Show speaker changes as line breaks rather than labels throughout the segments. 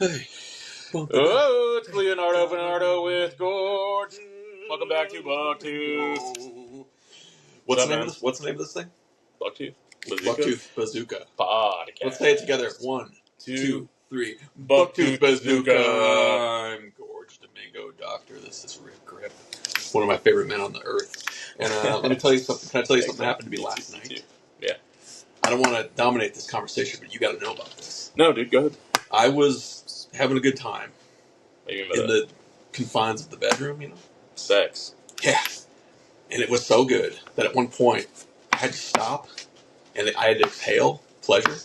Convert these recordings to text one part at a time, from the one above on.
Hey.
Oh, it's Leonardo with Gordon. Welcome back to BuckTooth.
What's the name of this thing?
BuckTooth Bazooka.
BuckTooth Bazooka.
Podcast.
Let's say it together. 1, 2, 3.
BuckTooth Bazooka.
I'm Gorge Domingo Doctor. This is Rick Grip, one of my favorite men on the earth. And let me tell you something. Can I tell you something that happened to me last night?
Yeah.
I don't want to dominate this conversation, but you got to know about this.
No, dude, go ahead.
I was having a good time
in
the confines of the bedroom,
Sex.
Yeah. And it was so good that at one point I had to stop and I had to exhale pleasure.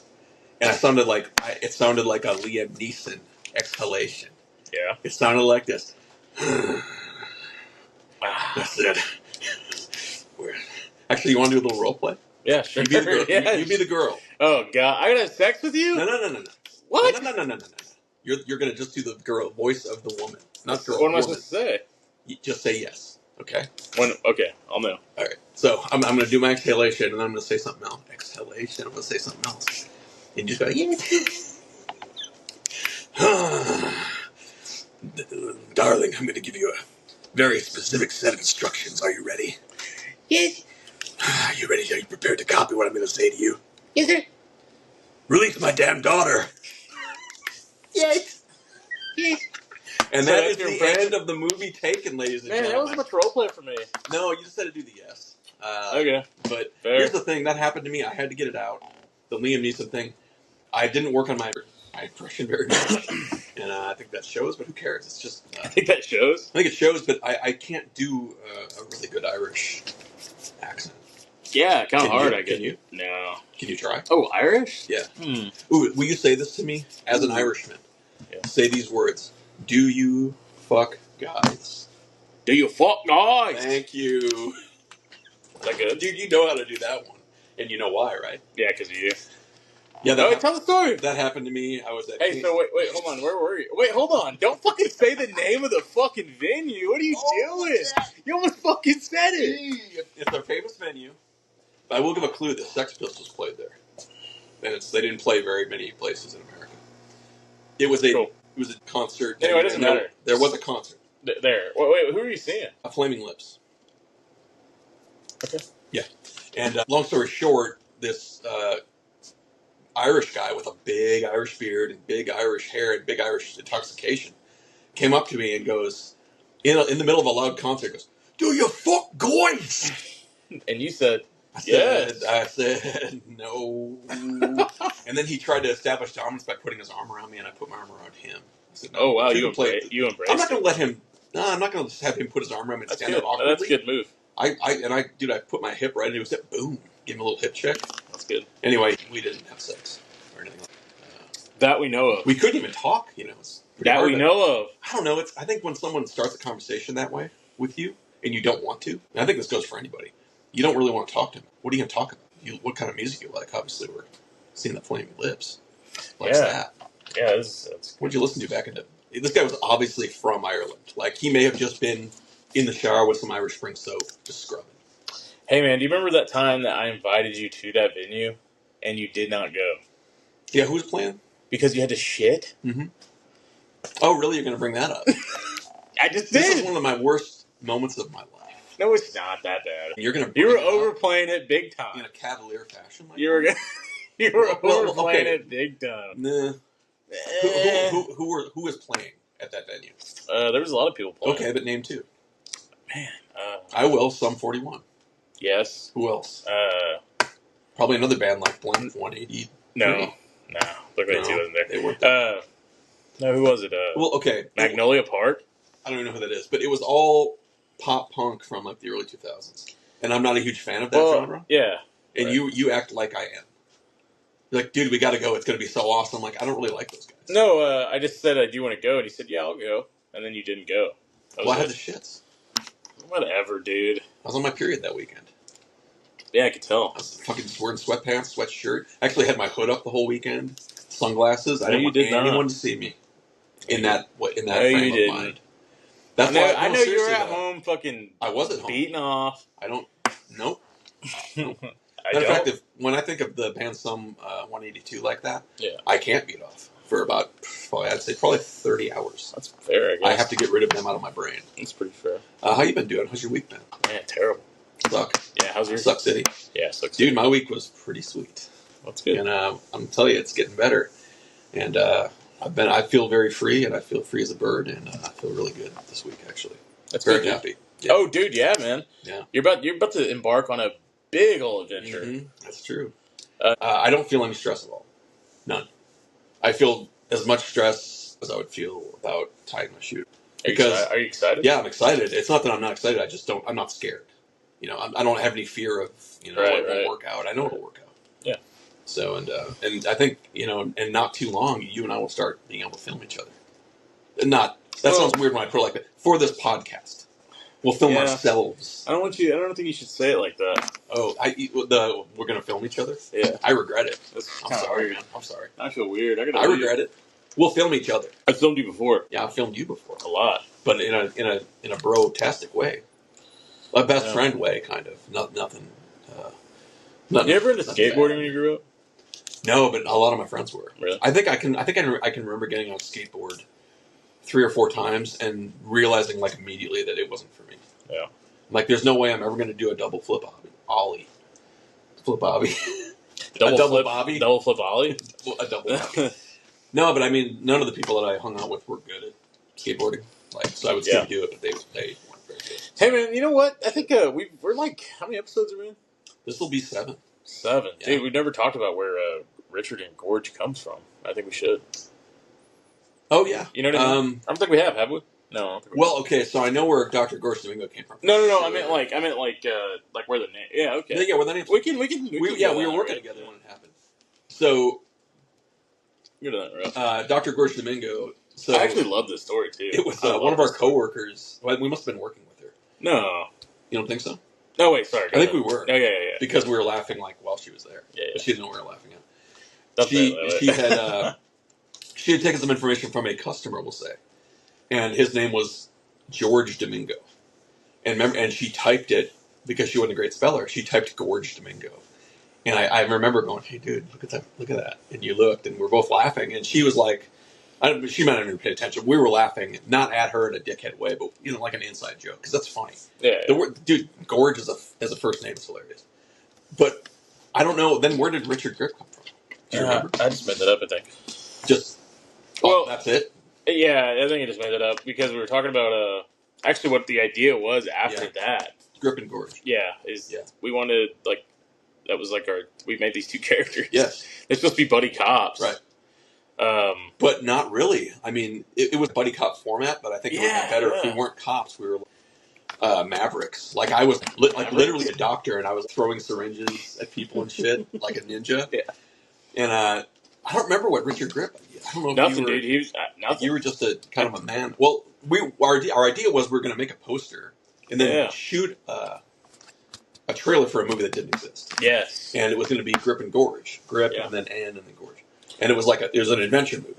And it sounded like a Liam Neeson exhalation.
Yeah.
It sounded like this. That's it. Actually, you want to do a little role play?
Yeah, sure.
You be the girl.
Yeah.
You be the girl.
Oh, God. I gotta have sex with you?
No.
What?
No. You're going to just do the girl, voice of the woman. Not girl,
What am I
woman.
supposed to say?
You just say yes. Okay?
Okay, I'll know.
All right. So I'm going to do my exhalation, and then I'm going to say something else. Exhalation. I'm going to say something else. And you just go, yes. Darling, I'm going to give you a very specific set of instructions. Are you ready?
Yes.
Are you ready? Are you prepared to copy what I'm going to say to you?
Yes, sir.
Release my damn daughter.
Yes. Yes.
And
So
that
that's
is
your
the
impression?
end of the movie taken, ladies and
Man, that
gentlemen.
was much roleplay for me.
No, you just had to do the yes.
Okay.
But
Fair.
Here's the thing. That happened to me. I had to get it out. The Liam Neeson thing. I didn't work on my impression very much. And I think that shows, but who cares? It's just...
I think that shows.
I think it shows, but I can't do a really good Irish accent.
Yeah, kind of hard, I guess.
Can you?
No.
Can you try?
Oh, Irish?
Yeah.
Hmm.
Ooh, will you say this to me as an Irishman?
Yeah.
Say these words. Do you fuck guys?
Do you fuck guys?
Thank you.
Is that good?
Dude, you know how to do that one. And you know why, right?
Yeah, because of you.
Yeah,
Tell the story.
That happened to me. I was at...
Hey, so wait, hold on. Where were you? Wait, hold on. Don't fucking say the name of the fucking venue. What are you doing? You almost fucking said it.
It's a famous venue. But I will give a clue. The Sex Pistols played there. And they didn't play very many places in America. It was a concert.
Anyway, it doesn't matter.
There was a concert.
There. Wait, who are you seeing?
A Flaming Lips.
Okay.
Yeah. And long story short, this Irish guy with a big Irish beard and big Irish hair and big Irish intoxication came up to me and goes, in the middle of a loud concert, goes, "Do you fuck guys?"
And you said,
yes. I said, no. And then he tried to establish dominance by putting his arm around me, and I put my arm around him. I said, no,
oh, wow, you embraced
I'm not going to let him... No, I'm not going to just have him put his arm around me and
That's
stand
good.
there awkwardly.
That's a good move.
I put my hip right into his hip, boom, give him a little hip check.
That's good.
Anyway, we didn't have sex or anything like that.
That we know of.
We couldn't even talk, It's
that we know of.
I don't know. I think when someone starts a conversation that way with you, and you don't want to, and I think this goes for anybody, you don't really want to talk to them. What are you going to talk about? What kind of music you like? Obviously, we're seeing the Flaming Lips. Likes that.
Yeah, that's...
What did you listen to back in the... This guy was obviously from Ireland. Like, he may have just been in the shower with some Irish Spring soap, just scrubbing.
Hey, man, do you remember that time that I invited you to that venue, and you did not go?
Yeah, who was playing?
Because you had to shit?
Mm-hmm. Oh, really? You're going to bring that up?
I just did.
This is one of my worst moments of my life.
No, it's not that bad.
You
were overplaying it big time.
In a cavalier fashion? Like
you were overplaying it big time.
Nah. Who was playing at that venue?
There was a lot of people playing.
Okay, but name two.
Man.
I will. Sum 41.
Yes.
Who else? Probably another band like Blink 180.
No. Blink 182 wasn't there.
They weren't there.
No, who was it?
Well, okay.
Magnolia Park?
I don't even know who that is, but it was all pop punk from like the early 2000s. And I'm not a huge fan of that genre.
Yeah.
And you act like I am. You're like, dude, we got to go. It's going to be so awesome. Like, I don't really like those guys.
No, I just said, do you want to go? And he said, yeah, I'll go. And then you didn't go.
Well, I had the shits.
Whatever, dude.
I was on my period that weekend.
Yeah, I could tell.
I was fucking wearing sweatpants, sweatshirt. Actually had my hood up the whole weekend. Sunglasses. I didn't want anyone to see me in that frame of mind. That's why
I know you were at home fucking
I was at home.
Beating off.
I don't... Nope. Matter of fact, when I think of the band Sum 182 like that, I can't beat off. for about, I'd say probably 30 hours.
That's fair, I guess.
I have to get rid of them out of my brain.
That's pretty fair.
How you been doing? How's your week been?
Man, terrible.
Suck.
Yeah, how's yours?
Suck City.
Yeah, Suck City.
Dude, my week was pretty sweet.
That's good.
And I'm telling you, it's getting better. And I feel very free, and I feel free as a bird, and I feel really good this week, actually.
That's
very
good,
happy. Yeah.
Oh, dude, yeah, man.
Yeah.
You're about to embark on a big old adventure.
Mm-hmm. That's true. I don't feel any stress at all. None. I feel as much stress as I would feel about tying my shoe.
Are you excited?
Yeah, I'm excited. It's not that I'm not excited. I just don't. I'm not scared. You know, I don't have any fear of it won't work out. I know it'll work out.
Yeah.
So and I think and not too long, you and I will start being able to film each other. Sounds weird when I put it like that. For this podcast, we'll film ourselves.
I don't think you should say it like that.
Oh, we're gonna film each other.
Yeah.
I regret it.
I'm sorry,
man. I'm sorry.
I feel weird.
I regret it. We'll film each other.
I filmed you before.
Yeah, I filmed you before
A lot,
but in a bro-tastic way, a best friend way, kind of. Nothing.
You ever into skateboarding when you grew up?
No, but a lot of my friends were.
Really?
I think I can remember getting on a skateboard 3 or 4 times and realizing like immediately that it wasn't for me.
Yeah.
Like, there's no way I'm ever going to do a double flip ollie. Flip obby.
Double flip
bobby?
Double flip ollie?
A double bobby. No, but I mean, none of the people that I hung out with were good at skateboarding. Like, so I would see them do it, but they weren't very good.
Hey, man, you know what? I think we're like, how many episodes are we in?
This will be 7.
7.
Yeah.
Dude, we've never talked about where Richard and Gorge comes from. I think we should.
Oh, yeah.
You know what I mean? I don't think we have we? No, I don't think we have.
Okay, so I know where Dr. Gorge Domingo came from.
No. I meant like where the name. Yeah, okay.
Yeah, where the name.
We can
we were working together when it happened. So,
you're doing that right.
Dr. Gorge Domingo. So
I actually love this story too.
It was one of our coworkers. Well, we must have been working with her.
No,
you don't think so?
No, wait, sorry.
I think we were.
Oh, yeah.
Because we were laughing like while she was there.
Yeah.
She didn't know we were laughing at. She had taken some information from a customer, we'll say, and his name was George Domingo, and she typed it because she wasn't a great speller. She typed Gorge Domingo, and I remember going, "Hey, dude, look at that!" And you looked, and we're both laughing, and she was like, she might have even paid attention. We were laughing, not at her in a dickhead way, but like an inside joke, because that's funny.
Yeah.
The word, dude, Gorge as a first name is hilarious. But I don't know. Then where did Richard Grip come from? Do you remember?
I just made that up. I think.
That's it.
Yeah, I think I just made that up because we were talking about actually what the idea was after that.
Grip and Gorge.
Yeah, we wanted that was we made these 2 characters.
Yes,
they're supposed to be buddy cops,
right? But not really. I mean, it was buddy cop format, but I think it would be better if we weren't cops. We were mavericks. Like, I was literally a doctor, and I was throwing syringes at people and shit like a ninja.
Yeah.
And I don't remember what Richard Grip. I don't know.
Nothing, dude. He was nothing.
You were just a kind of a man. Well, our idea was we were going to make a poster and then shoot a trailer for a movie that didn't exist.
Yes.
And it was going to be Grip and Gorge. Grip and then Ann and then Gorge. And it was it was an adventure movie.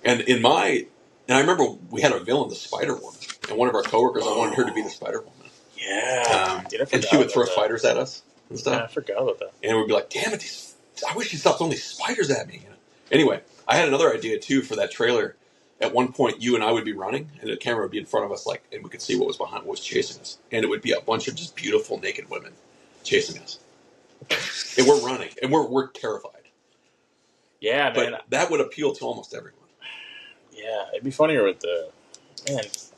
And I remember we had a villain, the Spider Woman, and one of our coworkers, I wanted her to be the Spider Woman.
Yeah.
And she would throw spiders at us and stuff.
Yeah, I forgot about that.
And we'd be like, damn it, I wish she stopped throwing these spiders at me. Anyway, I had another idea too for that trailer. At one point, you and I would be running, and the camera would be in front of us, and we could see what was chasing us. And it would be a bunch of just beautiful naked women chasing us. And we're running, and we're terrified.
Yeah, man.
But that would appeal to almost everyone.
Yeah, it'd be funnier with the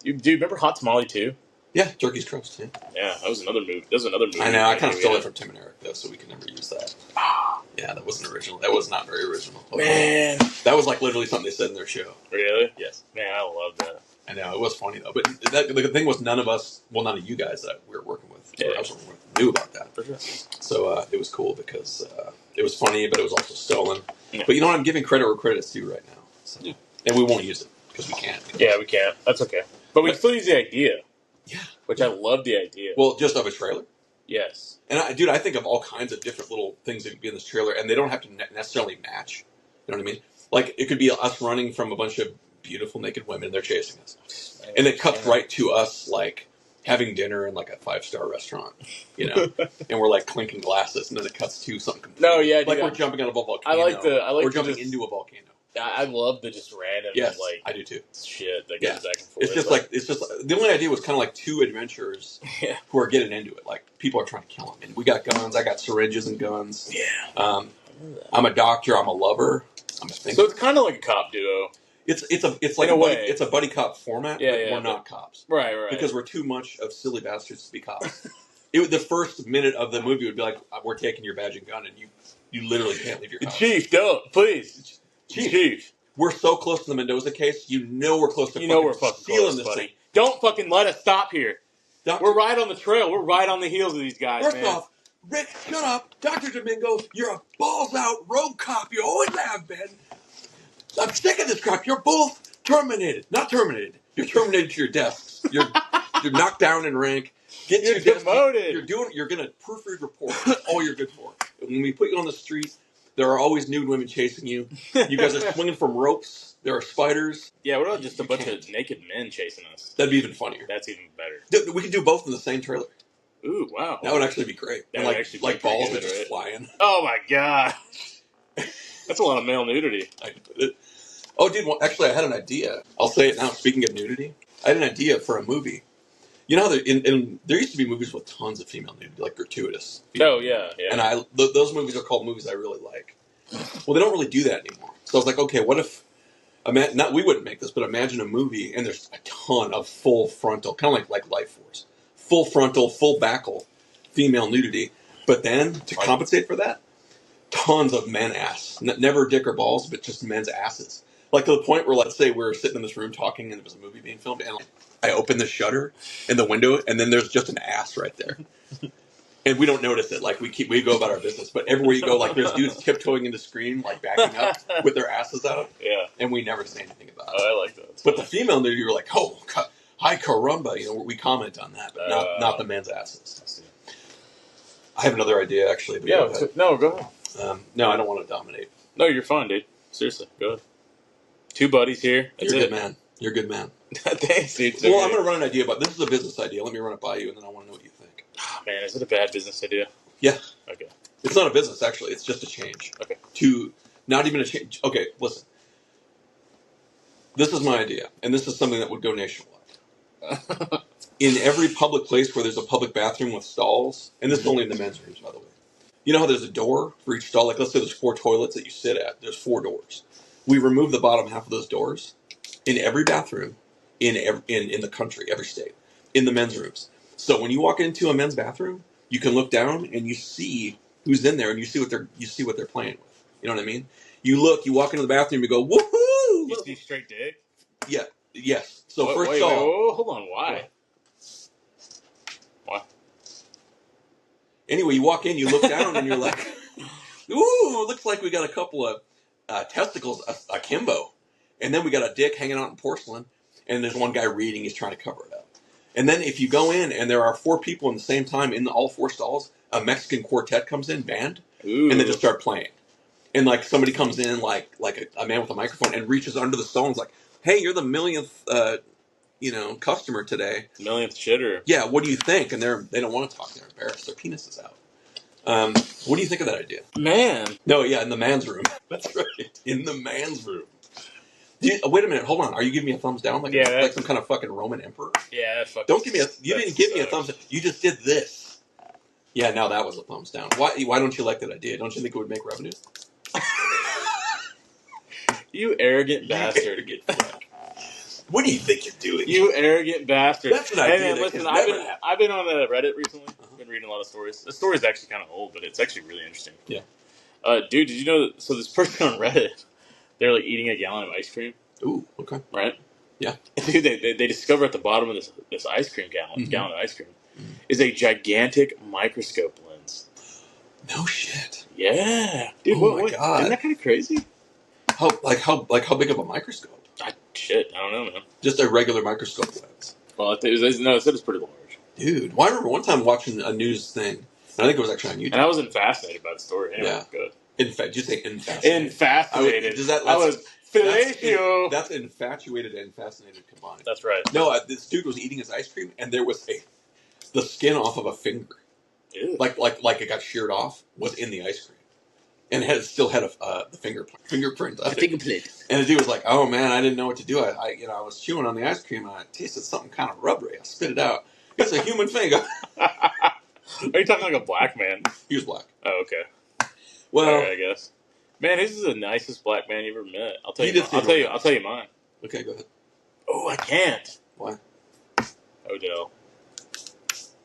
do you remember Hot Tamale 2?
Yeah, Turkey's Crust.
Yeah, that was another movie.
I know. I kind of stole it from Tim and Eric though, so we could never use that. Yeah, that wasn't original. That was not very original.
Man,
that was literally something they said in their show.
Really?
Yes.
Man, I love that.
I know, it was funny though. But the thing was, none of you guys that we were working with, or I was working with, knew about that.
For sure.
So it was cool because it was funny, but it was also stolen.
Yeah.
But you know what? I'm giving credit where credit's due right now. So. Yeah. And we won't use it because we can't.
Yeah, we can't. That's okay. But we can still use the idea.
Yeah.
Which I love the idea.
Well, just of a trailer?
Yes.
And I think of all kinds of different little things that could be in this trailer, and they don't have to necessarily match. You know what I mean? Like, it could be us running from a bunch of beautiful naked women, and they're chasing us. And it cuts right to us, having dinner in, a 5-star restaurant, and we're, clinking glasses, and then it cuts to something completely.
No, yeah.
We're jumping out of a volcano.
I like
we're jumping into a volcano.
I love the just random like
I do too.
shit that goes back and forth.
It's just like the only idea was kind of like two adventurers who are getting into it. Like people are trying to kill them, and we got guns. I got syringes and guns.
Yeah.
I'm a doctor. I'm a lover. I'm a thinker.
So it's kind of like a cop duo.
It's like
in a way.
It's a buddy cop format, but we're not cops.
Right.
Because we're too much of silly bastards to be cops. The first minute of the movie would be like, we're taking your badge and gun, and you literally can't leave your house.
Chief, don't, please. Chief.
We're so close to the Mendoza case, we're close to
we're fucking
stealing
close,
this
buddy.
thing.
Don't fucking let us stop here.
Doctor,
we're right on the trail. We're right on the heels of these guys,
First off, Rick, shut up. Dr. Domingo, you're a balls-out rogue cop. You always have been. I'm sick of this crap. You're both terminated. Not terminated. You're terminated to your desks. You're knocked down in rank. Get to your
demoted.
You're going to proofread reports. That's all you're good for. When we put you on the street, there are always nude women chasing you. You guys are swinging from ropes. There are spiders.
Yeah, what about just a bunch of naked men chasing us?
That'd be even funnier.
That's even better.
We could do both in the same trailer.
Ooh, wow.
That would actually be great.
That would actually be
like balls
good,
that just fly in.
Oh my god. That's a lot of male nudity.
Oh, dude, well, actually, I had an idea. I'll say it now. Speaking of nudity, I had an idea for a movie. You know how there used to be movies with tons of female nudity, like gratuitous.
Oh, yeah.
And those movies are called movies I really like. Well, they don't really do that anymore. So I was like, okay, what if, we wouldn't make this, but imagine a movie, and there's a ton of full frontal, kind of like Life Force, full frontal, full backle female nudity. But then, to compensate for that, tons of men ass. Never dick or balls, but just men's asses. Like to the point where, let's say we're sitting in this room talking and there was a movie being filmed, and I open the shutter in the window, and then there's just an ass right there. And we don't notice it. Like we go about our business. But everywhere you go, like there's dudes tiptoeing into screen, like backing up with their asses out.
Yeah.
And we never say anything about it.
Oh, I like that.
But the female nudity, you're like, oh, hi caramba. We comment on that, but not the men's asses.
I see.
I have another idea, actually. But
no, go ahead.
No, I don't want to dominate.
No, you're fine, dude. Seriously, go ahead. Two buddies here. That's
You're a good man. You're a good man.
Thanks, dude.
Well, I'm going to run an idea, but this is a business idea. Let me run it by you, and then I want to know what you think.
Oh, man, is it a bad business idea?
Yeah.
Okay.
It's not a business, actually. It's just a change.
Okay.
Not even a change. Okay, listen. This is my idea, and this is something that would go nationwide. In every public place where there's a public bathroom with stalls, and this is only in the men's rooms, by the way. You know how there's a door for each stall? Like, let's say there's 4 toilets that you sit at. There's 4 doors. We remove the bottom half of those doors in every bathroom in the country, every state, in the men's rooms. So when you walk into a men's bathroom, you can look down and you see who's in there, and you see what they're playing with. You know what I mean? You walk into the bathroom, you go, woohoo!
You see straight dick?
Yeah. Yes. So
wait,
first
wait,
stall.
hold on. Why? Why?
Anyway, you walk in, you look down, and you're like, ooh, looks like we got a couple of testicles akimbo. And then we got a dick hanging out in porcelain, and there's one guy reading, he's trying to cover it up. And then if you go in, and there are 4 people in the same time in all 4 stalls, a Mexican quartet comes in, band, and they just start playing. And like somebody comes in, like a man with a microphone, and reaches under the stall and is like, hey, you're the millionth customer today.
Millionth shitter.
Yeah, what do you think? And they don't want to talk. They're embarrassed. Their penis is out. What do you think of that idea?
Man.
No, yeah, in the man's room. That's right. In the man's room. Wait a minute. Hold on. Are you giving me a thumbs down? Like some kind of fucking Roman emperor?
Yeah, that fucking
Don't give me you didn't give me a thumbs down. You just did this. Yeah, now that was a thumbs down. Why don't you like that idea? Don't you think it would make revenue?
You arrogant bastard.
What do you think you're doing?
You arrogant bastard.
That's an idea.
Hey, man, listen, I've been on Reddit recently. I've been reading a lot of stories. The story's actually kind of old, but it's actually really interesting.
Yeah.
Dude, did you know that? So this person on Reddit, they're like eating a gallon of ice cream.
Ooh, okay.
Right?
Yeah.
Dude, they discover at the bottom of this ice cream gallon of ice cream is a gigantic microscope lens.
No shit.
Yeah. Dude,
oh my God.
Isn't that kind of crazy?
How big of a microscope?
I don't know, man.
Just a regular microscope lens.
Well, it said it's pretty large.
Dude, well, I remember one time watching a news thing, and I think it was actually on YouTube.
And I wasn't fascinated by the story. Anyway,
yeah.
Good.
Did you say infascinated?
Infascinated.
I
was fellatio.
That's infatuated and fascinated combined.
That's right.
No, this dude was eating his ice cream, and there was the skin off of a finger.
Ew.
Like it got sheared off, was in the ice cream. and still had the fingerprint on it.
Fingerprint.
And the dude was like, "Oh man, I didn't know what to do. I was chewing on the ice cream and I tasted something kind of rubbery. I spit it out. It's a human finger."
Are you talking like a black man?
He was black.
Oh, okay.
Well,
right, I guess. Man, this is the nicest black man you ever met. I'll tell
He
you.
did seem
I'll tell
really
you. I'll tell you mine.
okay, go ahead.
Oh, I can't.
Why?
Odell.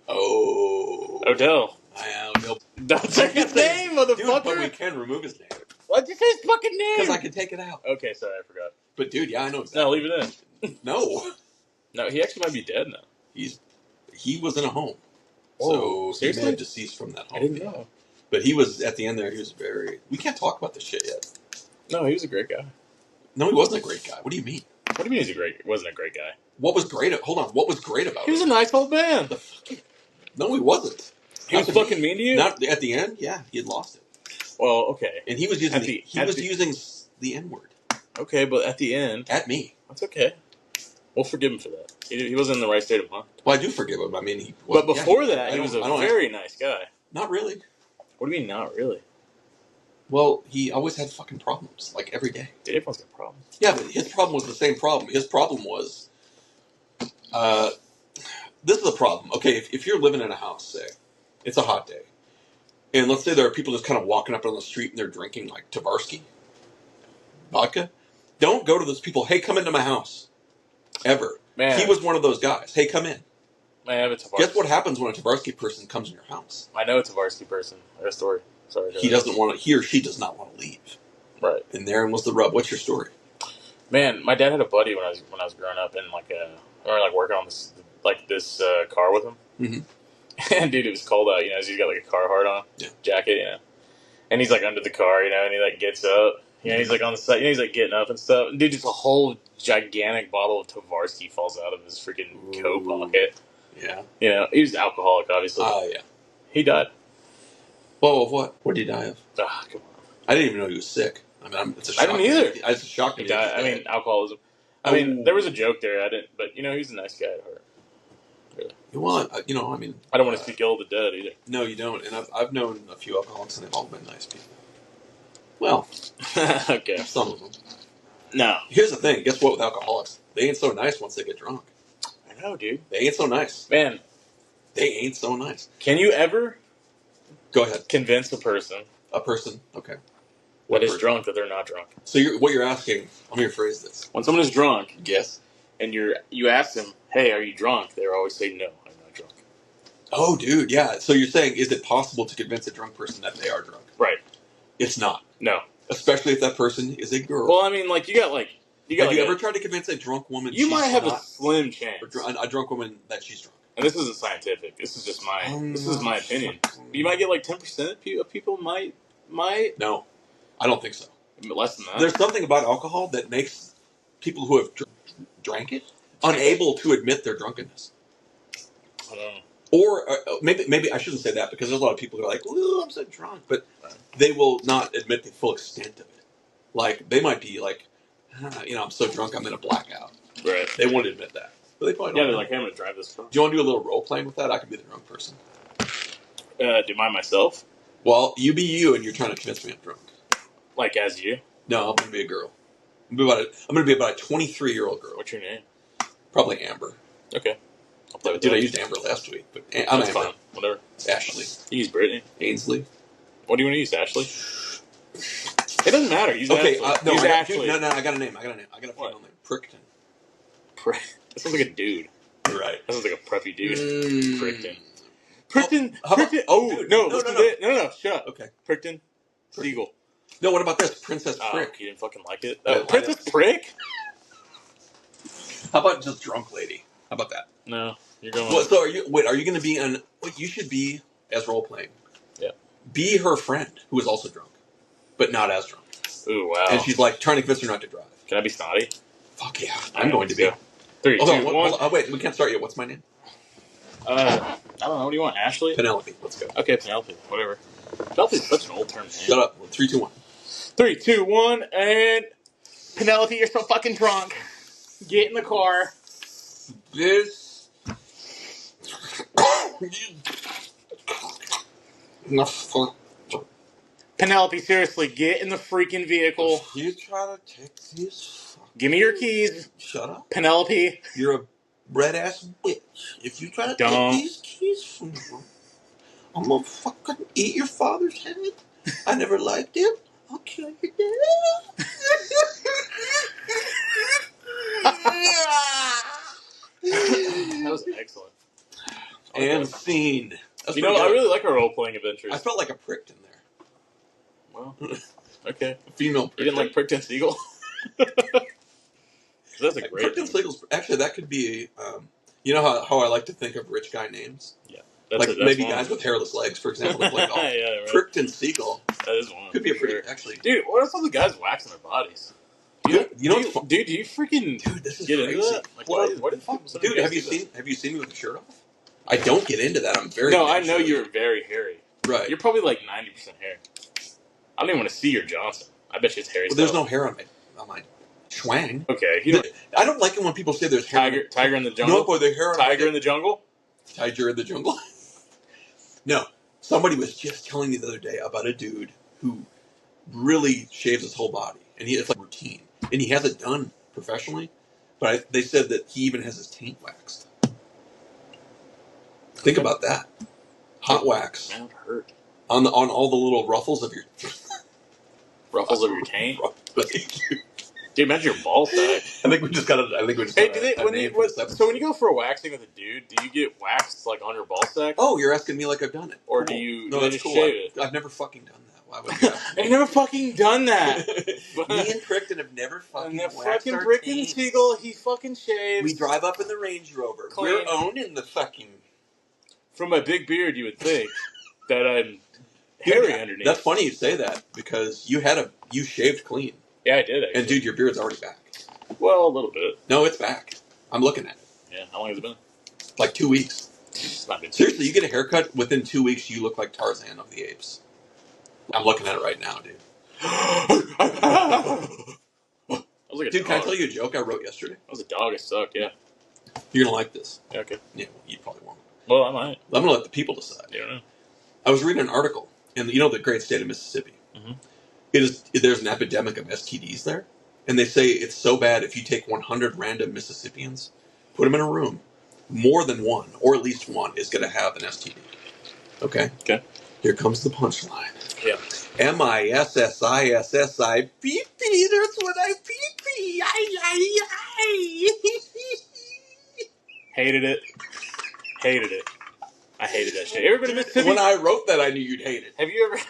Oh,
Odell.
I am Odell.
Don't say his name, motherfucker.
Dude, but we can remove his name
What'd you say his fucking name?
because I can take it out.
Okay, sorry, I forgot.
But dude, yeah, I know exactly.
No, leave it in.
No,
No, he actually might be dead now.
he was in a home.
Oh,
so he may
seriously?
have deceased from that home.
I didn't know.
But he was at the end there. He was very. We can't talk about this shit yet.
No, he was a great guy.
No, he wasn't a great guy. What do you mean?
What do you mean wasn't a great guy?
What was great? Hold on. What was great about
He was
him?
a nice old man.
No, he wasn't.
He was fucking mean to you?
Not at the end. Yeah, he had lost it,
Well, okay.
and he was using using the N word
Okay, but at the end,
at me.
that's okay. We'll forgive him for that. He wasn't in the right state of mind.
Well, I do forgive him. I mean, he.
But before that, he was a very nice guy.
Not really.
What do you mean, not really?
Well, he always had fucking problems, like every day.
Dude, everyone's got problems.
Yeah, but his problem was the same problem. His problem was, this is the problem. Okay, if you're living in a house, say, it's a hot day, and let's say there are people just kind of walking up on the street and they're drinking like Tavarsky vodka, don't go to those people, hey, come into my house. Ever.
Man.
He was one of those guys. Hey, come in.
Man, it's
Guess what happens when a Tavarsky person comes in your house?
I know it's a varsity person. I got a story. Sorry.
He or she does not want to leave.
Right.
And therein was the rub. What's your story?
Man, my dad had a buddy when I was growing up, and I remember working on this car with him.
Mm-hmm.
And dude, it was cold out. He's got like a Carhartt on jacket, and he's like under the car, and he like gets up. He's like on the side, he's like getting up and stuff. And dude, just a whole gigantic bottle of Tavarsky falls out of his freaking coat pocket.
Yeah.
He was an alcoholic, obviously.
Yeah.
He died.
Well, of what? What did he die of?
Ah, come on.
I didn't even know he was sick. I mean, it's a shock.
I didn't either.
It's a shock to
He
me.
died. I mean, alcoholism. I mean, there was a joke there. I didn't, but he's a nice guy at heart. Really.
Well, I mean,
I don't want to speak ill of the dead either.
No, you don't. And I've known a few alcoholics, and they've all been nice people. Well,
okay,
some of them.
No.
Here's the thing. Guess what? With alcoholics, they ain't so nice once they get drunk.
I know, dude.
They ain't so nice.
Man,
they ain't so nice.
Can you ever?
Go ahead.
Convince a person.
Okay.
That is drunk that they're not drunk.
So what you're asking? Let me rephrase this.
When someone is drunk,
yes,
and you ask them, "Hey, are you drunk?" They always say, "No, I'm not drunk."
Oh, dude, yeah. So you're saying, is it possible to convince a drunk person that they are drunk?
Right.
It's not.
No.
Especially if that person is a girl.
Well, I mean, you got
Have you ever tried to convince a drunk woman?
You might have a slim chance.
Or a drunk woman that she's drunk.
And this isn't scientific. This is just my opinion. You might get 10% of people might.
No, I don't think so.
Less than that.
There's something about alcohol that makes people who have drank it unable to admit their drunkenness.
I don't know.
Or maybe I shouldn't say that, because there's a lot of people who are like, "Ooh, I'm so drunk," but they will not admit the full extent of it. Like, they might be like, I'm so drunk I'm in a blackout.
Right.
They won't admit that. But they probably don't.
Yeah, they're like, "Hey, I'm going to drive this car."
Do you want to do a little role playing with that? I can be the drunk person.
Do mine myself?
Well, you be you, and you're trying to convince me I'm drunk.
Like as you?
No, I'm going to be a girl. I'm going to be about a 23-year-old girl.
What's your name?
Probably Amber.
Okay. I'll play with
Dude, I used Amber last week, but I'm
That's
Amber.
fine. Whatever.
Ashley.
You use Brittany.
Ainsley.
What do you want to use, Ashley? It doesn't matter. Use
okay,
Ashley.
Use
Ashley.
No, I got a name. I got a final name. Prickton.
That sounds like a dude.
Right.
That sounds like a preppy dude. Prickton.
Dude,
No, shut up.
Okay.
Prickton. Siegel.
No, what about this? Princess Prick.
You didn't fucking like it?
No,
Princess Prick?
How about just drunk lady? How about that?
No. You're going...
Well, so are you going to be you should be, as role-playing.
Yeah.
Be her friend, who is also drunk, but not as drunk.
Ooh, wow.
And she's like, trying to convince her not to drive.
Can I be snotty?
Fuck yeah. I'm going to be.
3, 2, 1.
Oh, wait, we can't start yet. What's my name?
I don't know. What do you want? Ashley?
Penelope. Let's go.
Okay, Penelope. Whatever. Penelope is such an old term. Man.
Shut up. 3, 2, 1.
3, 2, 1, and... Penelope, you're so fucking drunk. Get in the car.
This...
Penelope, seriously, get in the freaking vehicle.
You try to take these.
Give me your keys.
Shut up.
Penelope.
You're a red ass bitch. If you try to take these keys from me, I'm gonna fucking eat your father's head. I never liked him. I'll kill your dad.
That was excellent.
And scene.
You know, I really like our role-playing adventures.
I felt like a pricked in there.
Well, okay.
A female pricked.
You didn't like Prickton Siegel? That's a great
Prickton Siegel's, actually, that could be, you know how I like to think of rich guy names?
Yeah.
That's maybe guys with hairless legs, for example, that play golf.
Yeah, right.
Prickton Siegel.
That is one.
Could be a pretty, actually.
Dude, what are some of the guys waxing their bodies? Dude, do you freaking
this is
get
crazy.
into that? Like, why the fuck?
Dude, have you seen me with the shirt off? I don't get into that. I'm very.
No, I know you're very hairy.
Right.
You're probably like 90% hair. I don't even want to see your Johnson. I bet you it's hairy.
Well, there's no hair on my schwang.
Okay.
I don't like it when people say there's hair.
Tiger in the jungle.
No, boy, the hair.
Tiger in the jungle.
Tiger in the jungle. No, somebody was just telling me the other day about a dude who really shaves his whole body, and it's like routine, and he has it done professionally. But they said that he even has his taint waxed. Think about that. Hot wax.
Man, it hurt.
On all the little ruffles of your
taint. Dude, imagine your ball sack.
I think we just got a.
So when you go for a waxing with a dude, do you get waxed like on your ball sack?
Oh, you're asking me like I've done it,
or do you?
No, that's cool. Shave it? I've never fucking done that. Why would you?
I've never fucking done that.
Me and Crichton have never fucking.
And fucking Brickton Siegel, he fucking shaves.
We drive up in the Range Rover. Clean. We're owning the fucking.
From my big beard, you would think that I'm hairy underneath.
That's funny you say that because you shaved clean.
Yeah, I did, actually.
And dude, your beard's already back.
Well, a little bit.
No, it's back. I'm looking at it.
Yeah, how long has it been?
Like 2 weeks.
It's not been 2
Seriously, you get a haircut, within 2 weeks, you look like Tarzan of the Apes. I'm looking at it right now, dude. Dude, can I tell you a joke I wrote yesterday?
I was a dog, it sucked, yeah.
You're going to like this.
Yeah, okay.
Yeah, you probably won't.
Well, I might.
I'm going to let the people decide.
Yeah, I don't know.
I was reading an article, and you know the great state of Mississippi?
Mm-hmm.
There's an epidemic of STDs there. And they say it's so bad if you take 100 random Mississippians, put them in a room, more than one, or at least one, is going to have an STD. Okay?
Okay.
Here comes the punchline.
Yeah.
MISSISSI pee-pee, that's what I pee-pee.
Hated it. I hated that shit. Everybody in Mississippi?
When I wrote that, I knew you'd hate it.
Have you ever...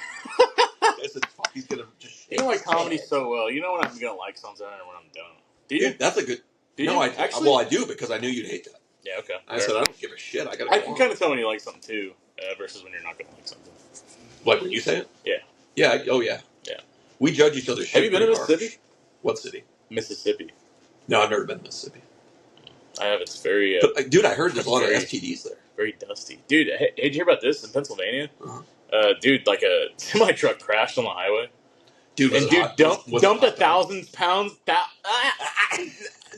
I said, fuck, he's going to just...
You know my comedy so well. You know when I'm going to like something and when I'm done. Do you?
Dude, that's a good...
No,
I do because I knew you'd hate that.
Yeah, okay.
I said, I don't give a shit. I
can kind of tell when you like something, too, versus when you're not going to like something.
Like when you say it?
Yeah.
Yeah, yeah.
Yeah.
We judge each other's shit.
Have you been to Mississippi?
What city?
Mississippi.
No, I've never been to Mississippi.
I have. It's very...
but, dude, I heard there's a lot of STDs there.
Very dusty. Dude, hey, did you hear about this in Pennsulummania?
Uh-huh.
Dude, like a semi-truck crashed on the highway.
Dude,
dumped 1,000 pounds...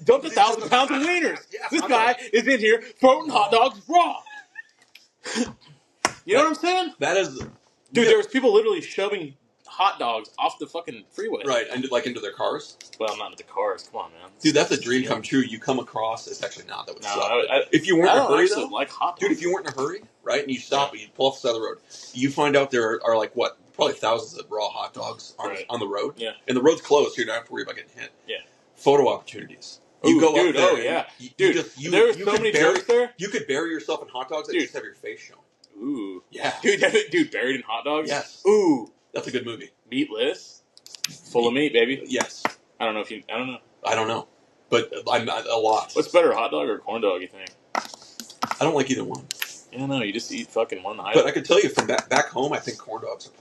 dumped 1,000 pounds of wieners. Yeah, this guy is in here throwing hot dogs raw. You know what I'm saying?
That is...
Dude, there was people literally shoving hot dogs off the fucking freeway.
Right, into their cars?
Well, not into cars. Come on, man.
Dude, that's a dream come true. You come across... It's actually not. That would suck.
If
you weren't in a hurry, though...
like hot dogs.
Dude, if you weren't in a hurry, right, and you stop and you pull off the side of the road, you find out there are like, what, probably thousands of raw hot dogs on the road.
Yeah.
And the road's closed, so you don't have to worry about getting hit.
Yeah.
Photo opportunities. You go up there.
Oh, yeah.
There
are so many jokes there.
You could bury yourself in hot dogs and just have your face shown.
Ooh.
Yeah.
Dude, buried in hot dogs?
Yes.
Ooh.
That's a good movie.
Meatless? Full of meat, baby?
Yes.
I don't know.
I don't know. But I'm a lot.
What's better, hot dog or corn dog, you think?
I don't like either one.
Yeah, no, you just eat fucking one item.
But I can tell you from back home, I think corn dogs are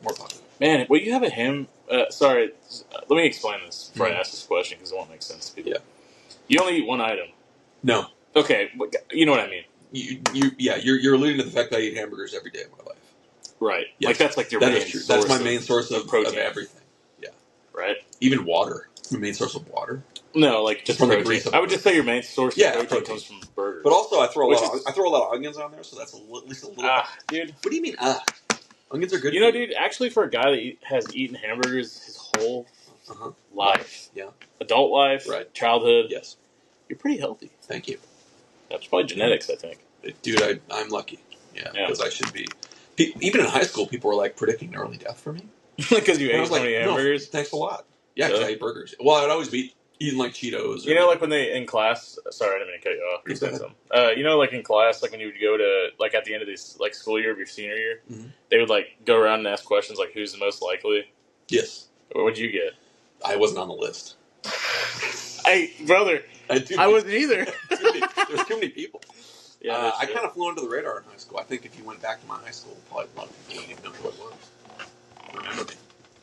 more popular.
Man, will you have a ham... sorry, let me explain this before I ask this question, because it won't make sense to people.
Yeah.
You only eat one item.
No.
Okay, you know what I mean.
You're alluding to the fact that I eat hamburgers every day of my life.
Right.
Yes.
Like, that's like your
that
main
is true.
source
That's my main source of everything. Yeah.
Right?
Even water. My main source of water.
No, like just protein. I would just say your main source of protein comes from burgers.
But also, I throw a lot of onions on there, so that's at least a little.
Dude.
What do you mean, Onions are good.
You know, dude. Actually, for a guy that has eaten hamburgers his whole life, adult life, childhood,
yes,
you're pretty healthy.
Thank you.
That's probably genetics, I think.
Dude, I'm lucky. Yeah, because I should be. Even in high school, people were like predicting early death for me
because you ate so many hamburgers.
No, thanks a lot. Yeah, because I ate burgers. Well, I'd always be eating like Cheetos.
You know, like when they in class. Sorry, I didn't mean to cut you off. You said something. You know, like in class, like when you would go to like at the end of this like school year of your senior year, they would like go around and ask questions like, "Who's the most likely?"
Yes.
What'd you get?
I wasn't on the list.
Hey, brother, I wasn't either.
There's too many people.
Yeah,
I kind of flew under the radar in high school. I think if you went back to my high school, probably a lot of people wouldn't even know who it was. Remember me?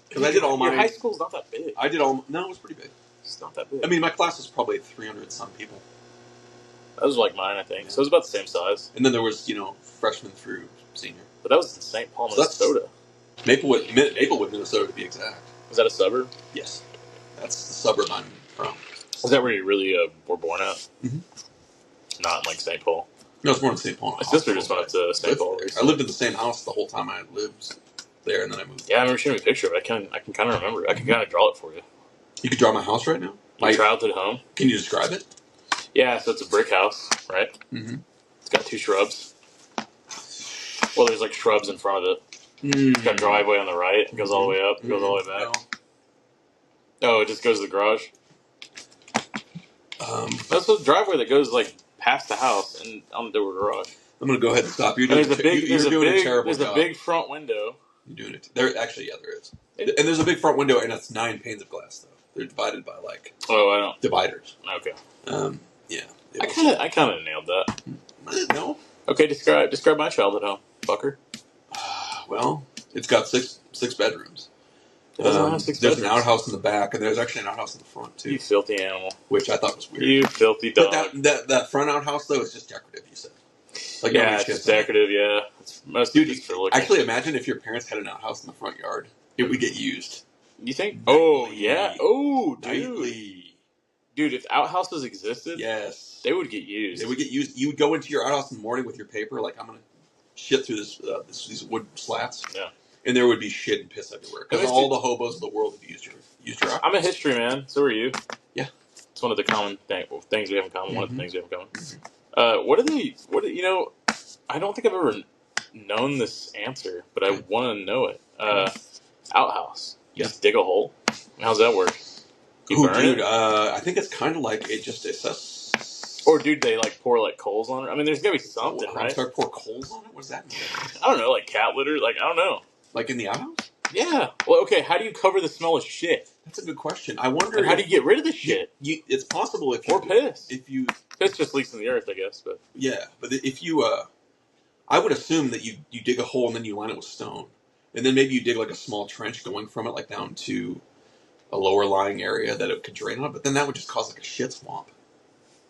Because I did all my.
Your high school's not that big.
I did all. No, it was pretty big.
It's not that big.
I mean, my class was probably 300 some people.
That was like mine, I think. So it was about the same size.
And then there was, freshman through senior.
But that was in St. Paul, Minnesota.
Maplewood, Minnesota, to be exact.
Was that a suburb?
Yes, that's the suburb I'm from.
Is that where you really were born at?
Mm-hmm.
Not in like St. Paul.
No, I was born in St. Paul.
My sister just went up to St. Paul.
I lived in the same house the whole time I lived there, and then I moved.
Yeah, I remember showing me a picture of it. I can kind of remember it. I can kind of draw it for you.
You could draw my house right now?
My childhood home.
Can you describe it?
Yeah, so it's a brick house, right?
Mm-hmm.
It's got 2 shrubs. Well, there's like shrubs in front of it. It's got a driveway on the right. It goes all the way up. It goes all the way back. No. Oh, it just goes to the garage? That's the driveway that goes like past the house and on the garage.
I'm going to go ahead and stop you.
There's a big front window.
You're doing it. There is. And there's a big front window, and it's 9 panes of glass, though. They're divided by like.
Oh, I don't.
Dividers.
Okay.
Yeah.
I kind of nailed that.
No.
Okay, describe my childhood home, fucker.
Well, it's got six bedrooms.
It doesn't have 6 bedrooms.
There's an outhouse in the back, and there's actually an outhouse in the front too.
You filthy animal.
Which I thought was weird.
You filthy dog.
But that front outhouse though is just decorative. You said.
Like yeah, it's decorative. Yeah, it's mostly just for looking.
Actually, imagine if your parents had an outhouse in the front yard. It would get used.
You think? Oh yeah. Oh, dude.
Nightly.
Dude, if outhouses existed,
yes,
they would get used.
They would get used. You would go into your outhouse in the morning with your paper, like I'm gonna shit through these wood slats.
Yeah.
And there would be shit and piss everywhere because all the hobos of the world would use your outhouse.
I'm a history man. So are you.
Yeah.
It's one of the common things we have in common. One of the things we have in common. What are I don't think I've ever known this answer, but I want to know it. Outhouse. You just dig a hole. How's that work? You burn it?
I think it's kind of like it's
or dude, they like pour like coals on it. I mean, there's gotta be something, right?
Start pour coals on it. What does that mean?
I don't know, like cat litter. Like I don't know.
Like in the outhouse?
Yeah. Well, okay. How do you cover the smell of shit?
That's a good question. I wonder.
And how do you get rid of the shit?
It's possible if
or piss.
If you
piss just leaks in the earth, I guess. But
yeah, but if you I would assume that you dig a hole and then you line it with stone, and then maybe you dig like a small trench going from it like down to a lower lying area that it could drain on. But then that would just cause like a shit swamp.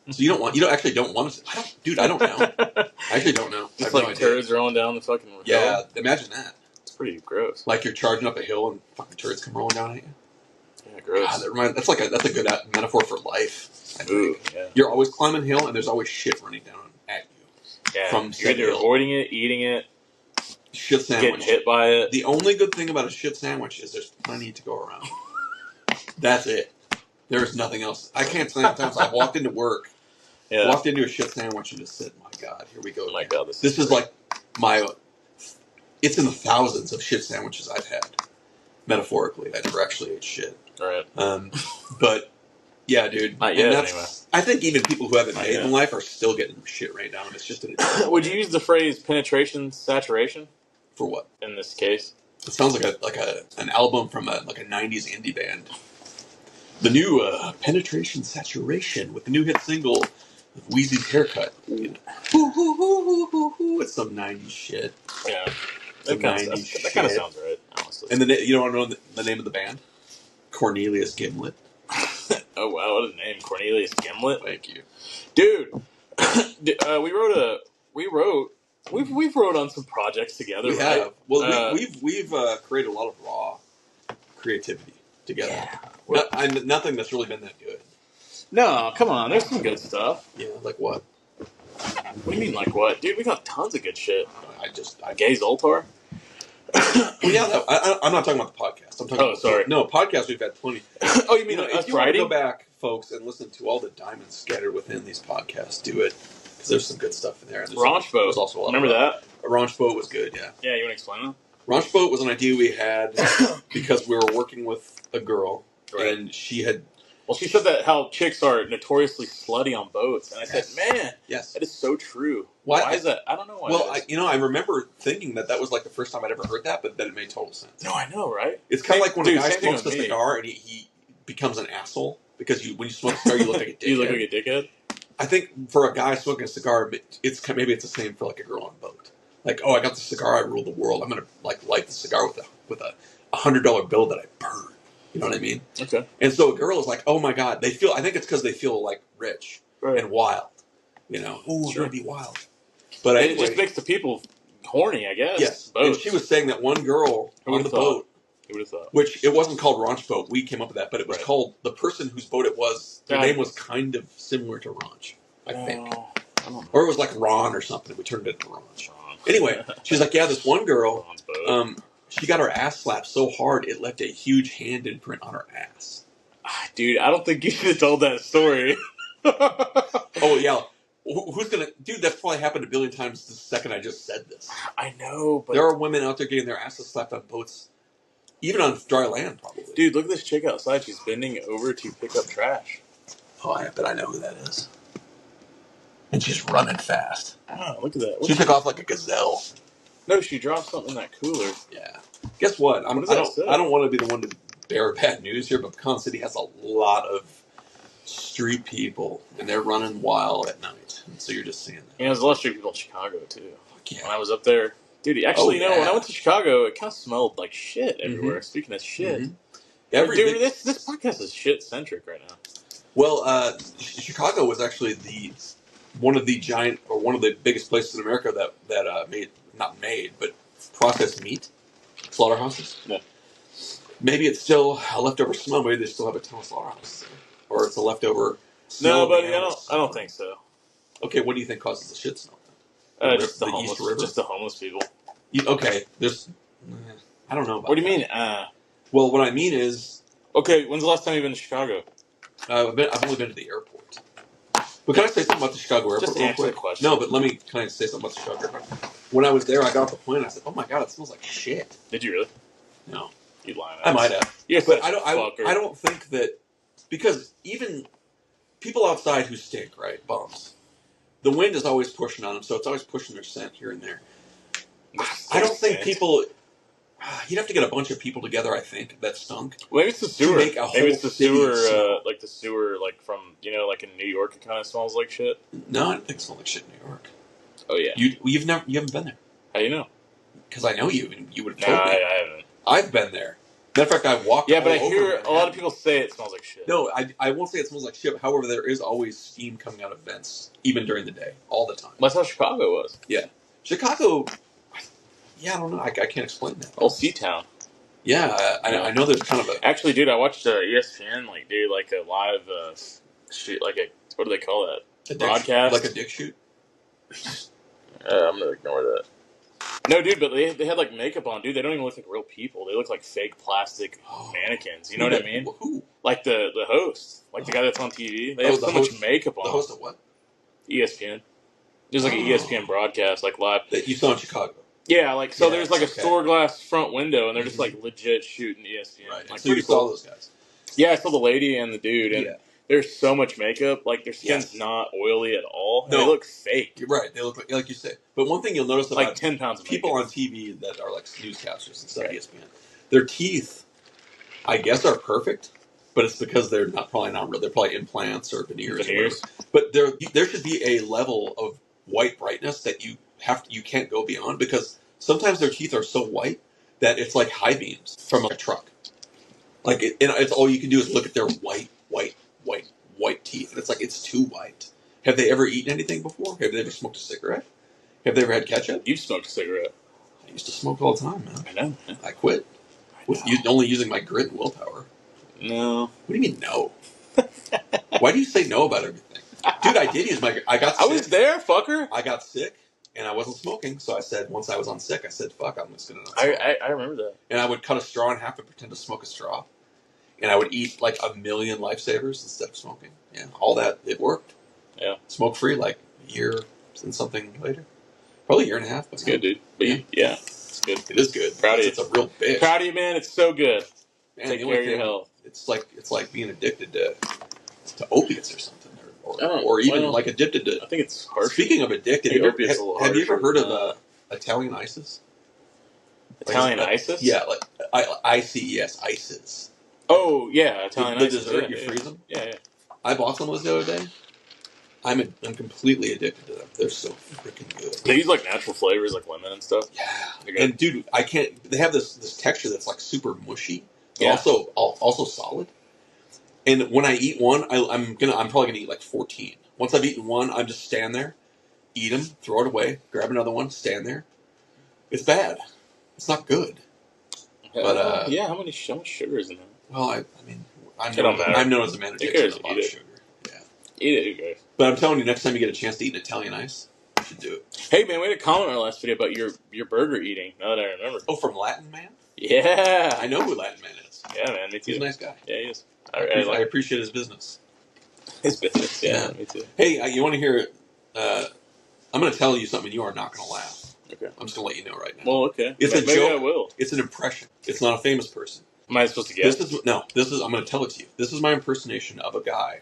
So you actually don't want to. I don't know. I actually don't know.
Just like turds rolling down the fucking hill.
Yeah, imagine that.
It's pretty gross.
Like you're charging up a hill and fucking turds come rolling down at you.
Yeah, gross.
God, that's a good metaphor for life.
Ooh, yeah.
You're always climbing a hill and there's always shit running down at you.
Yeah, from you're either avoiding it, eating it,
shit sandwich,
getting hit by it.
The only good thing about a shit sandwich is there's plenty to go around. That's it. There's nothing else. I can't say sometimes I walked into work, walked into a shit sandwich and just said, "My God, here we go."
Oh my God,
this is like it's in the thousands of shit sandwiches I've had. Metaphorically, I never actually ate shit.
Right.
But yeah, dude.
Not yet, anyway.
I think even people who haven't made in life are still getting shit right now. It's just
Would you use the phrase penetration saturation?
For what?
In this case?
It sounds like an album from a 90s indie band. The new Penetration Saturation with the new hit single of Wheezy's Haircut. You know. It's some 90s shit.
Yeah. That kind of sounds right, honestly.
And you don't want to know the name of the band? Cornelius Gimlet.
Oh wow, what a name, Cornelius Gimlet.
Thank you,
dude. We've wrote on some projects together.
We
right?
have. Well, we've created a lot of raw creativity together. Yeah. Nothing that's really been that good.
No, come on. There's some good stuff.
Yeah, like what?
What do you mean, like what? Dude, we got tons of good shit. Gay Zoltar.
Well, yeah, I'm not talking about the podcast. I'm talking about
sorry.
No, podcast we've had plenty.
Oh, you mean like
if
us
you want to
writing?
go back, folks, and listen to all the diamonds scattered within these podcasts, do it. Because there's some good stuff in there.
Raunch Boat.
There's also a lot
Remember that?
Raunch Boat was good, yeah.
Yeah, you want to explain that?
Raunch Boat was an idea we had because we were working with a girl,
Right.
and she had...
Well, she said that how chicks are notoriously slutty on boats, and I said, man,
yes,
that is so true.
Why
is that? I don't know why.
Well, I remember thinking that was like the first time I'd ever heard that, but then it made total sense.
No, I know, right?
It's kind of like when a guy smokes a cigar and he becomes an asshole because when you smoke a cigar, you look like a dickhead.
You look like a dickhead?
I think for a guy smoking a cigar, maybe it's the same for like a girl on a boat. Like, oh, I got the cigar, I rule the world. I'm gonna like light the cigar with a $100 bill that I burn. You know what I mean?
Okay.
And so a girl is like, oh my god, I think it's because they feel like rich and wild. You know, we're gonna be wild. But anyway,
it just makes the people horny, I guess.
Yes. Boats. And she was saying that one girl on the boat,
who would have thought?
Which it wasn't called Raunch Boat. We came up with that, but it was called, the person whose boat it was, their name was kind of similar to Raunch, I think. I don't know. Or it was like Ron or something. We turned it into Raunch. Anyway, she's like, yeah, this one girl, she got her ass slapped so hard it left a huge hand imprint on her ass.
Dude, I don't think you should have told that story.
Oh, yeah. Who's gonna... Dude, that's probably happened a billion times the second I just said this.
I know, but...
There are women out there getting their asses slapped on boats. Even on dry land, probably.
Dude, look at this chick outside. She's bending over to pick up trash.
Oh, I bet I know who that is. And she's running fast.
Oh, look at that.
She took off like a gazelle.
No, she dropped something in that cooler.
Yeah. Guess what? I don't want to be the one to bear bad news here, but Pecan City has a lot of street people, and they're running wild at night. And so you're just seeing that.
Yeah, there's a lot of street people in Chicago, too.
Fuck yeah.
When I was up there... Dude, actually, when I went to Chicago, it kind of smelled like shit everywhere. Mm-hmm. Speaking of shit. Mm-hmm. Dude, this podcast is shit-centric right now.
Well, Chicago was actually one of the biggest places in America that processed meat. Slaughterhouses.
Yeah.
Maybe it's still a leftover smell. Maybe they still have a ton of slaughterhouses there. Or it's a leftover smell.
No, but I don't think so.
Okay, what do you think causes the shit smell?
Just the homeless. East River? Just the homeless people.
Okay, I don't know about
What do you mean,
Well, what I mean is...
Okay, when's the last time you've been to Chicago?
I've only been to the airport. But can I say something about the Chicago airport
just
real quick?
The question.
No, but can I say something about the Chicago airport? When I was there, I got off the plane and I said, oh my god, it smells like shit.
Did you really?
No.
You lying.
I might have.
Yes,
but I don't think that... Because even people outside who stink, right? Bums. The wind is always pushing on them, so it's always pushing their scent here and there. I don't think people... You'd have to get a bunch of people together, I think, that stunk.
Well, maybe it's the sewer. Maybe it's the sewer, like the sewer, like from, like in New York, it kind of smells like shit.
No, I don't think it smells like shit in New York.
Oh, yeah.
You haven't been there.
How do you know?
Because I know you, and you would have told me.
I haven't.
I've been there. Matter of fact, I walked.
Yeah, but I hear a lot of people say it smells like shit.
No, I won't say it smells like shit. However, there is always steam coming out of vents, even during the day, all the time.
That's how Chicago was.
Yeah, Chicago. Yeah, I don't know. I can't explain that.
Old Sea-Town.
Yeah, I know there's kind of a...
Actually, dude, I watched ESPN, like a live shoot, what do they call that? Broadcast?
Like a dick shoot?
I'm going to ignore that. No, dude, but they had, makeup on. Dude, they don't even look like real people. They look like fake plastic mannequins. You know what I mean?
Who?
Like the host. Like the guy that's on TV. They have so much makeup on.
The host of what?
ESPN. There's an ESPN broadcast, live.
That you saw in Chicago?
Yeah, there's a store glass front window, and they're just, legit shooting ESPN.
Right, so you saw those guys?
Yeah, I saw the lady and the dude, and there's so much makeup. Their skin's not oily at all. No. They look fake.
You're right. They look like you say. But one thing you'll notice about
10 pounds of
people on TV that are newscasters and stuff, ESPN, their teeth, I guess, are perfect, but it's because they're probably not real. They're probably implants or veneers. But there should be a level of white brightness that you can't go beyond, because sometimes their teeth are so white that it's like high beams from a truck. It's all you can do is look at their white teeth. And it's too white. Have they ever eaten anything before? Have they ever smoked a cigarette? Have they ever had ketchup?
You've smoked a cigarette.
I used to smoke all the time, man.
I know. Man.
I quit. Only using my grit and willpower.
No.
What do you mean no? Why do you say no about everything? Dude, I did use my... I got sick.
I was there, fucker.
I got sick. And I wasn't smoking, so I said, once I was on sick, I said, fuck, I'm just going to not
smoke.
smoke.
I remember that.
And I would cut a straw in half and pretend to smoke a straw. And I would eat like 1,000,000 Lifesavers instead of smoking. Yeah, all that, it worked.
Yeah.
Smoke-free like a year and something later. Probably a year and a half.
It's good, dude. But yeah, it's good.
It is good.
Proud of you.
It's a real bitch.
Proud of you, man. It's so good.
Man,
Take care of your health.
It's like being addicted to opiates or something. Or even like addicted to...
I think it's harsh.
Speaking of addicted, have you ever heard of Italian ISIS?
Italian ISIS?
Yeah, like ICES, ISIS.
Oh, yeah, Italian ISIS.
The dessert, you freeze them?
Yeah.
I bought some of those the other day. I'm completely addicted to them. They're so freaking good.
They use like natural flavors like lemon and stuff.
Yeah. And dude, I can't... They have this texture that's like super mushy. But
Yeah.
also solid. And when I eat one, I'm probably gonna eat like 14. Once I've eaten one, I'm just stand there, eat them, throw it away, grab another one, stand there. It's bad. It's not good. But
yeah, how much sugar is in that?
Well, I mean, I'm known as a man who takes a lot of sugar. Yeah.
Eat it, who cares?
But I'm telling you, next time you get a chance to eat an Italian ice, you should do it.
Hey man, we had a comment on our last video about your burger eating. Now that I remember.
Oh, from Latin Man?
Yeah.
I know who Latin Man is.
Yeah, man, me too.
He's a nice guy.
Yeah, he is.
I appreciate his business.
His business, yeah, me too.
Hey, you want to hear? I'm going to tell you something. You are not going to laugh.
Okay.
I'm just going to let you know right now.
Well, okay.
It's a
maybe
joke.
I will.
It's an impression. It's not a famous person.
Am I supposed to guess?
This is. I'm going to tell it to you. This is my impersonation of a guy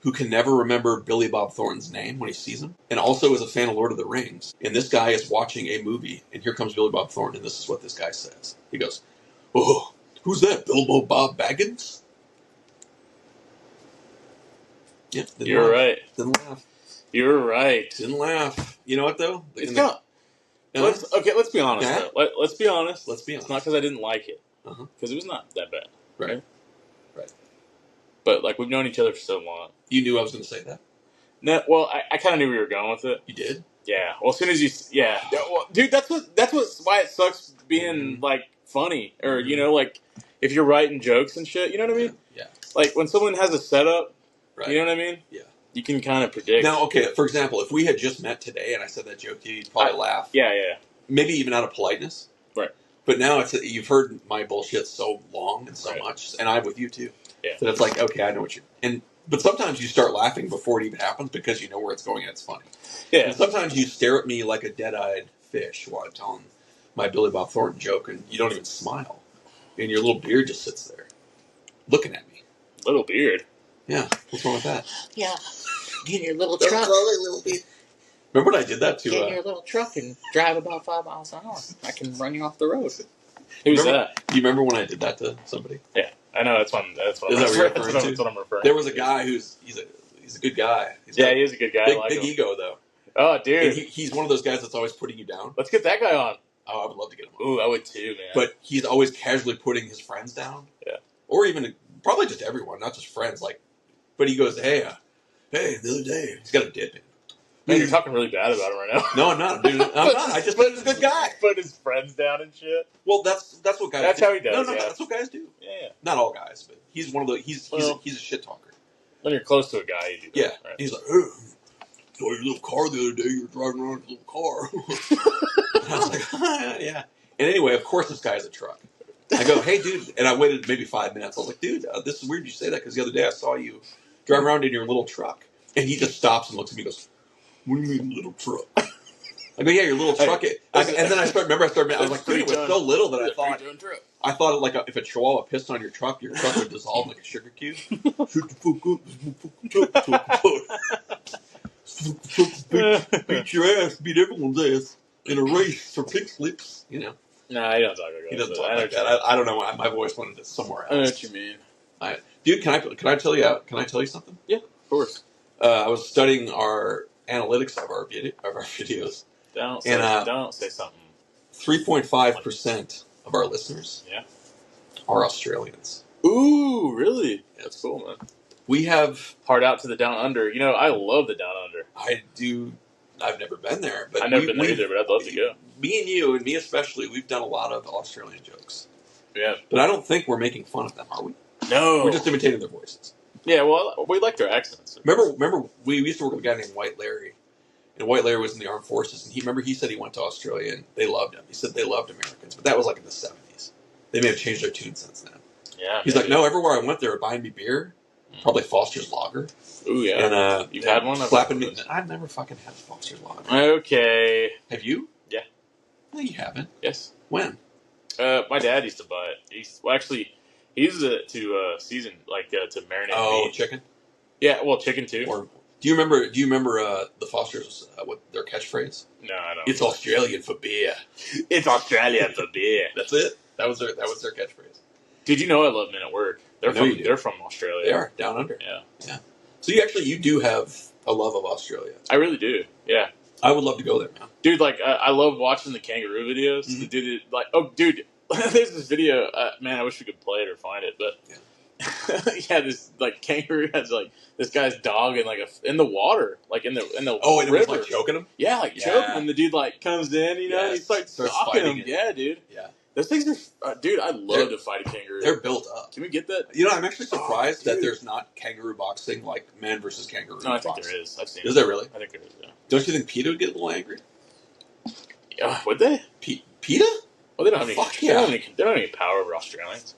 who can never remember Billy Bob Thornton's name when he sees him, and also is a fan of Lord of the Rings. And this guy is watching a movie, and here comes Billy Bob Thornton, and this is what this guy says. He goes, "Oh, who's that? Bilbo Bob Baggins?" Yeah,
You're right.
Didn't laugh.
You're right.
Didn't laugh. You know what though?
Let's let's be honest.
Yeah?
Though. Let's be honest.
Let's be honest.
It's not because I didn't like it, because it was not that bad. Right. But like we've known each other for so long.
You knew I was going to say that.
No, well, I kind of knew we were going with it.
You did?
Yeah. Well, as soon as you, well, dude, that's why it sucks being like funny or like if you're writing jokes and shit. You know what I mean?
Yeah.
Like when someone has a setup.
Right.
You know what I mean?
Yeah.
You can kind of predict.
Now, okay, for example, if we had just met today and I said that joke to you, you'd probably laugh.
Yeah.
Maybe even out of politeness.
Right.
But now you've heard my bullshit so long and so much, and I'm with you too.
Yeah.
That it's like, okay, I know what but sometimes you start laughing before it even happens because you know where it's going and it's funny.
Yeah.
And sometimes you stare at me like a dead-eyed fish while I'm telling my Billy Bob Thornton joke, and you don't even smile. And your little beard just sits there, looking at me.
Little beard?
Yeah. What's wrong with that?
Yeah. Get in your little truck.
Little beard. Remember when I did that to...
Get in your little truck and drive about 5 miles an hour. I can run you off the road.
Who's that?
Do you remember when I did that to somebody?
Yeah. I know, that's what I'm referring to.
There was a guy he's a good guy.
He is a good guy.
Big ego, though.
Oh, dude.
And he's one of those guys that's always putting you down.
Let's get that guy on.
Oh, I would love to get him on.
Ooh, I would too, man.
But he's always casually putting his friends down.
Yeah.
Or even, probably just everyone, not just friends. But he goes, hey, the other day, he's got a dip in.
Man, you're talking really bad about him right now.
No, I'm not, dude. I'm not. I just he's a good guy.
Put his friends down and shit.
Well, that's what guys do.
That's how he does.
No, that's what guys do.
Yeah.
Not all guys, but he's one of the. He's a shit talker.
When you're close to a guy, you do that.
Yeah.
Right?
He's like, hey, saw your little car the other day. You were driving around in a little car. And I was like, yeah. And anyway, of course, this guy has a truck. I go, hey, dude, and I waited maybe 5 minutes. I was like, dude, this is weird you say that because the other day I saw you drive around in your little truck, and he just stops and looks at me and goes, what do you mean little truck? I go, yeah, your little truck. And then I was like, dude, it was so little that I thought like if a chihuahua pissed on your truck would dissolve like a sugar cube. Shut the fuck up. Beat your ass, beat everyone's ass in a race for pink slips, you know.
No, he doesn't talk like that.
He doesn't talk like that. I don't know. My voice went into somewhere else.
I know what you mean.
Dude, can I tell you something?
Yeah, of course.
I was studying our analytics of our videos.
Don't say something.
3.5% of our listeners are Australians.
Ooh, really? Yeah, that's cool, man.
We have...
Heart out to the Down Under. You know, I love the Down Under.
I do... I've never been there. But
I've never been there either, but I'd love to go.
Me and you, and me especially, we've done a lot of Australian jokes.
Yeah.
But I don't think we're making fun of them, are we?
No.
We're just imitating their voices.
Yeah, well, we like their accents.
Remember we used to work with a guy named White Larry, And White Larry was in the armed forces, and he said he went to Australia and they loved him. He said they loved Americans, but that was like in the 70s. They may have changed their tune since then.
Yeah.
He's like, no, everywhere I went, they were buying me beer, probably Foster's Lager.
Ooh, yeah.
And
you've had one?
Slapping me. I've never fucking had Foster's Lager.
Okay.
Have you?
Yeah.
No, you haven't.
Yes.
When?
My dad used to buy it. He uses it to season, to marinate meat.
Oh, chicken.
Yeah, well, chicken too.
Or do you remember the Fosters? What their catchphrase?
No, I don't.
It's Australian for beer.
It's Australian for beer.
That's it. That was their catchphrase.
Did you know I love Men at Work? They're from Australia.
They are down under.
Yeah.
So you do have a love of Australia.
I really do. Yeah.
I would love to go there, man.
Dude, I love watching the kangaroo videos.
Mm-hmm.
The dude, there's this video. Man, I wish we could play it or find it, but yeah, this kangaroo has this guy's dog in the water, in the
and
river.
it was choking him.
Yeah, choking him. The dude comes in, and he starts stalking him. Yeah, dude.
Yeah.
Those things are, dude. I'd love to fight a kangaroo.
They're built up.
Can we get that?
I'm actually surprised that there's not kangaroo boxing like man versus kangaroo.
No, I think there is. I've seen it.
Is there really?
I think there is. Yeah.
Don't you think PETA would get a little angry?
Yeah, would they?
PETA?
Well, they don't have any. They don't have any power over Australians.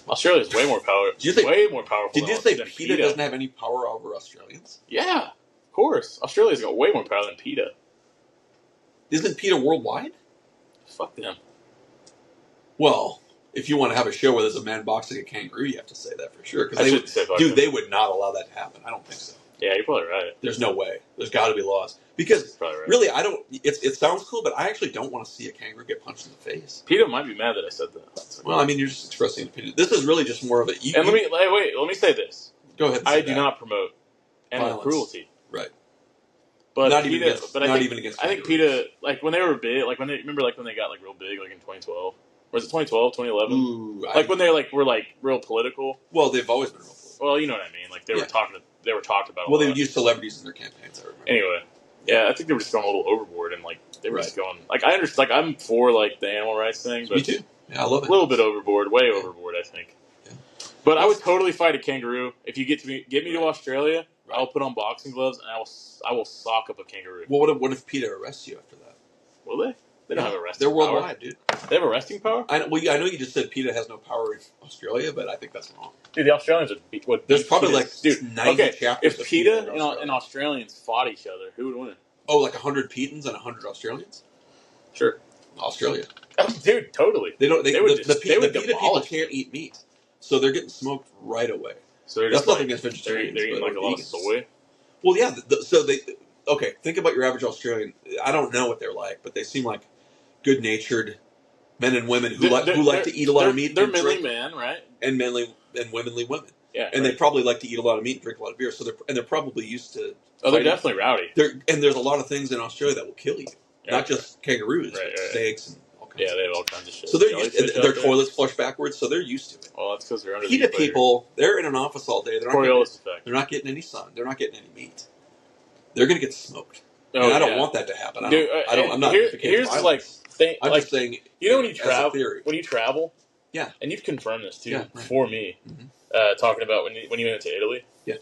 Australia's way more power. Way more powerful.
Did you say PETA doesn't have any power over Australians?
Yeah, of course. Australia's got way more power than PETA.
Isn't PETA worldwide?
Fuck them.
Well, if you want to have a show where there's a man boxing a kangaroo, you have to say that for sure. Because they would not allow that to happen. I don't think so.
Yeah, you're probably right.
There's no way. There's got to be laws. Because really, I don't. It sounds cool, but I actually don't want to see a kangaroo get punched in the face.
PETA might be mad that I said that.
Well, I mean, you're just expressing opinion. This is really just more of a.
Let me say this.
Go ahead.
I do not promote animal cruelty.
Right.
But
not
PETA,
even against.
But
not even against.
I think PETA, when they were big, when they got real big, in 2012. Was it 2012, 2011?
Ooh,
when they were real political.
Well, they've always been real political.
Well, you know what I mean. They were talked about.
Well, they would use celebrities in their campaigns. I remember.
Anyway, yeah, I think they were just going a little overboard, and they were just going. I understand. I'm for the animal rights thing, but
me too. Yeah, I love it.
A little bit overboard, way overboard, I think. Yeah. But I would totally fight a kangaroo if you get me to Australia. Right. I'll put on boxing gloves and I will sock up a kangaroo.
Well, what if PETA arrests you after that?
Will they? They don't have arresting
power. They're worldwide, dude.
They have arresting power?
I know you just said PETA has no power in Australia, but I think that's wrong.
Dude, the Australians would
There's probably
PETA.
90 chapters.
If PETA and Australians fought each other, who would win?
Oh, 100 Petans and 100 Australians?
Sure.
Australia.
Oh, dude, totally.
The PETA people can't eat meat, so they're getting smoked right away.
So
that's nothing against vegetarians.
They're eating a lot of soy?
Well, yeah. Okay, think about your average Australian. I don't know what they're like, but they seem like good-natured men and women who like to eat a lot of meat.
They're manly men, right?
And womanly women.
Yeah,
and they probably like to eat a lot of meat and drink a lot of beer. So they're probably used to.
Oh, they're definitely rowdy.
There's a lot of things in Australia that will kill you. Yeah, not just kangaroos, but snakes and all kinds.
Yeah, they have all kinds of shit.
So their toilets flush backwards, so they're used to it.
Well, that's because they're under
PETA people. They're in an office all day. They're not getting any sun. They're not getting any meat. They're going to get smoked.
Oh,
and I don't want that to happen. I'm not.
Here's
I'm just saying.
When you travel,
yeah,
and you've confirmed this too for me. Mm-hmm. Talking about when you went to Italy,
yeah,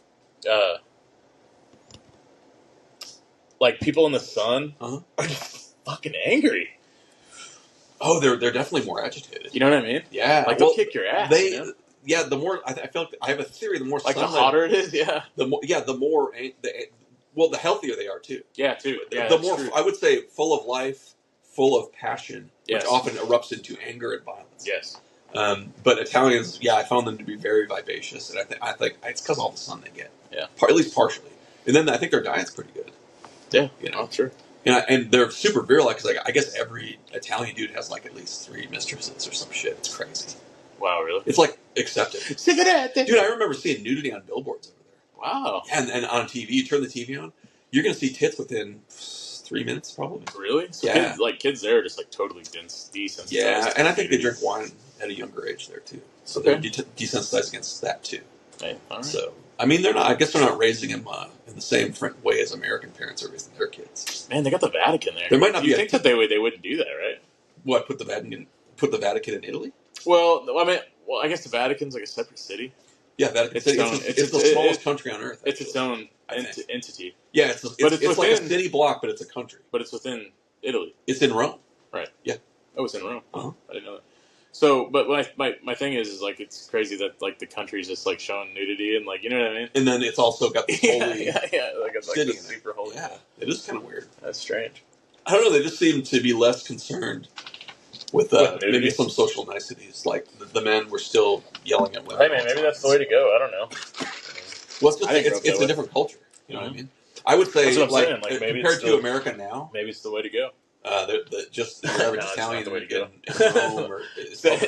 people in the sun are just fucking angry.
Oh, they're definitely more agitated.
You know what I mean?
Yeah,
they'll kick your ass.
Yeah, the more I feel like I have a theory. The more
the hotter it is,
the healthier they are too.
Yeah, too. Yeah,
the more
true.
I would say, full of life, full of passion, which often erupts into anger and violence.
Yes.
But Italians, I found them to be very vivacious, and I think it's because of all the sun they get.
Yeah.
At least partially, and then I think their diet's pretty good.
Yeah. Sure.
And they're super virile because I guess every Italian dude has at least 3 mistresses or some shit. It's crazy.
Wow, really?
It's accepted. Dude, I remember seeing nudity on billboards over there.
Wow.
And on TV, you turn the TV on, you're going to see tits within 3 minutes, probably.
Really? So kids there are just totally desensitized.
Yeah, and I think they drink wine at a younger age there too. So they're desensitized against that too.
Hey, all right.
So I mean, I guess they're not raising them in the same way as American parents are raising their kids.
Man, they got the Vatican there.
There might not be.
You think that they wouldn't do that, right?
What? Put the Vatican in Italy?
Well, I guess the Vatican's like a separate city.
Yeah, Vatican City. It's the smallest country on Earth.
It's its own entity.
Yeah, it's like a city block, but it's a country.
But it's within Italy.
It's in Rome.
Right.
Yeah.
Oh, it's in Rome.
Uh-huh.
I didn't know that. So, but my thing is like it's crazy that like the country's just like showing nudity and like you know what I mean.
And then it's also got the holy
like it's
city
like super holy.
Yeah, it is kind of weird.
That's strange.
I don't know. They just seem to be less concerned with maybe some social niceties. Like the men were still yelling at women.
Hey man, maybe that's the way to go. I don't know.
Well, it's a different culture. You know what I mean? I would say like maybe compared to America now,
maybe it's the way to go.
Just the average Italian
the way to go.
in Rome or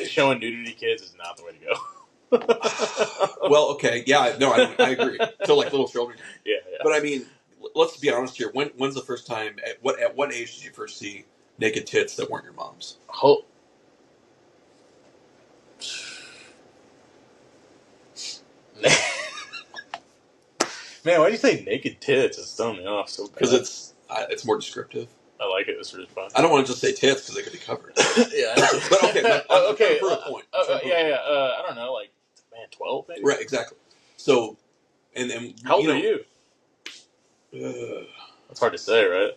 showing nudity kids is not the way to go.
Well, okay, yeah, no, I agree. So like little children.
Yeah.
But I mean, let's be honest here. When's the first time? At what age did you first see naked tits that weren't your mom's?
Oh. Man, why do you say naked tits? It's throwing me off so bad.
Because it's more descriptive.
I like it. It's really fun.
I don't want to just say tits because they could be covered.
Yeah.
But okay.
Okay.
For a point.
Yeah. I don't know. Like, man, 12 maybe.
Right. Exactly. So, and
how old are you? That's hard to say, right?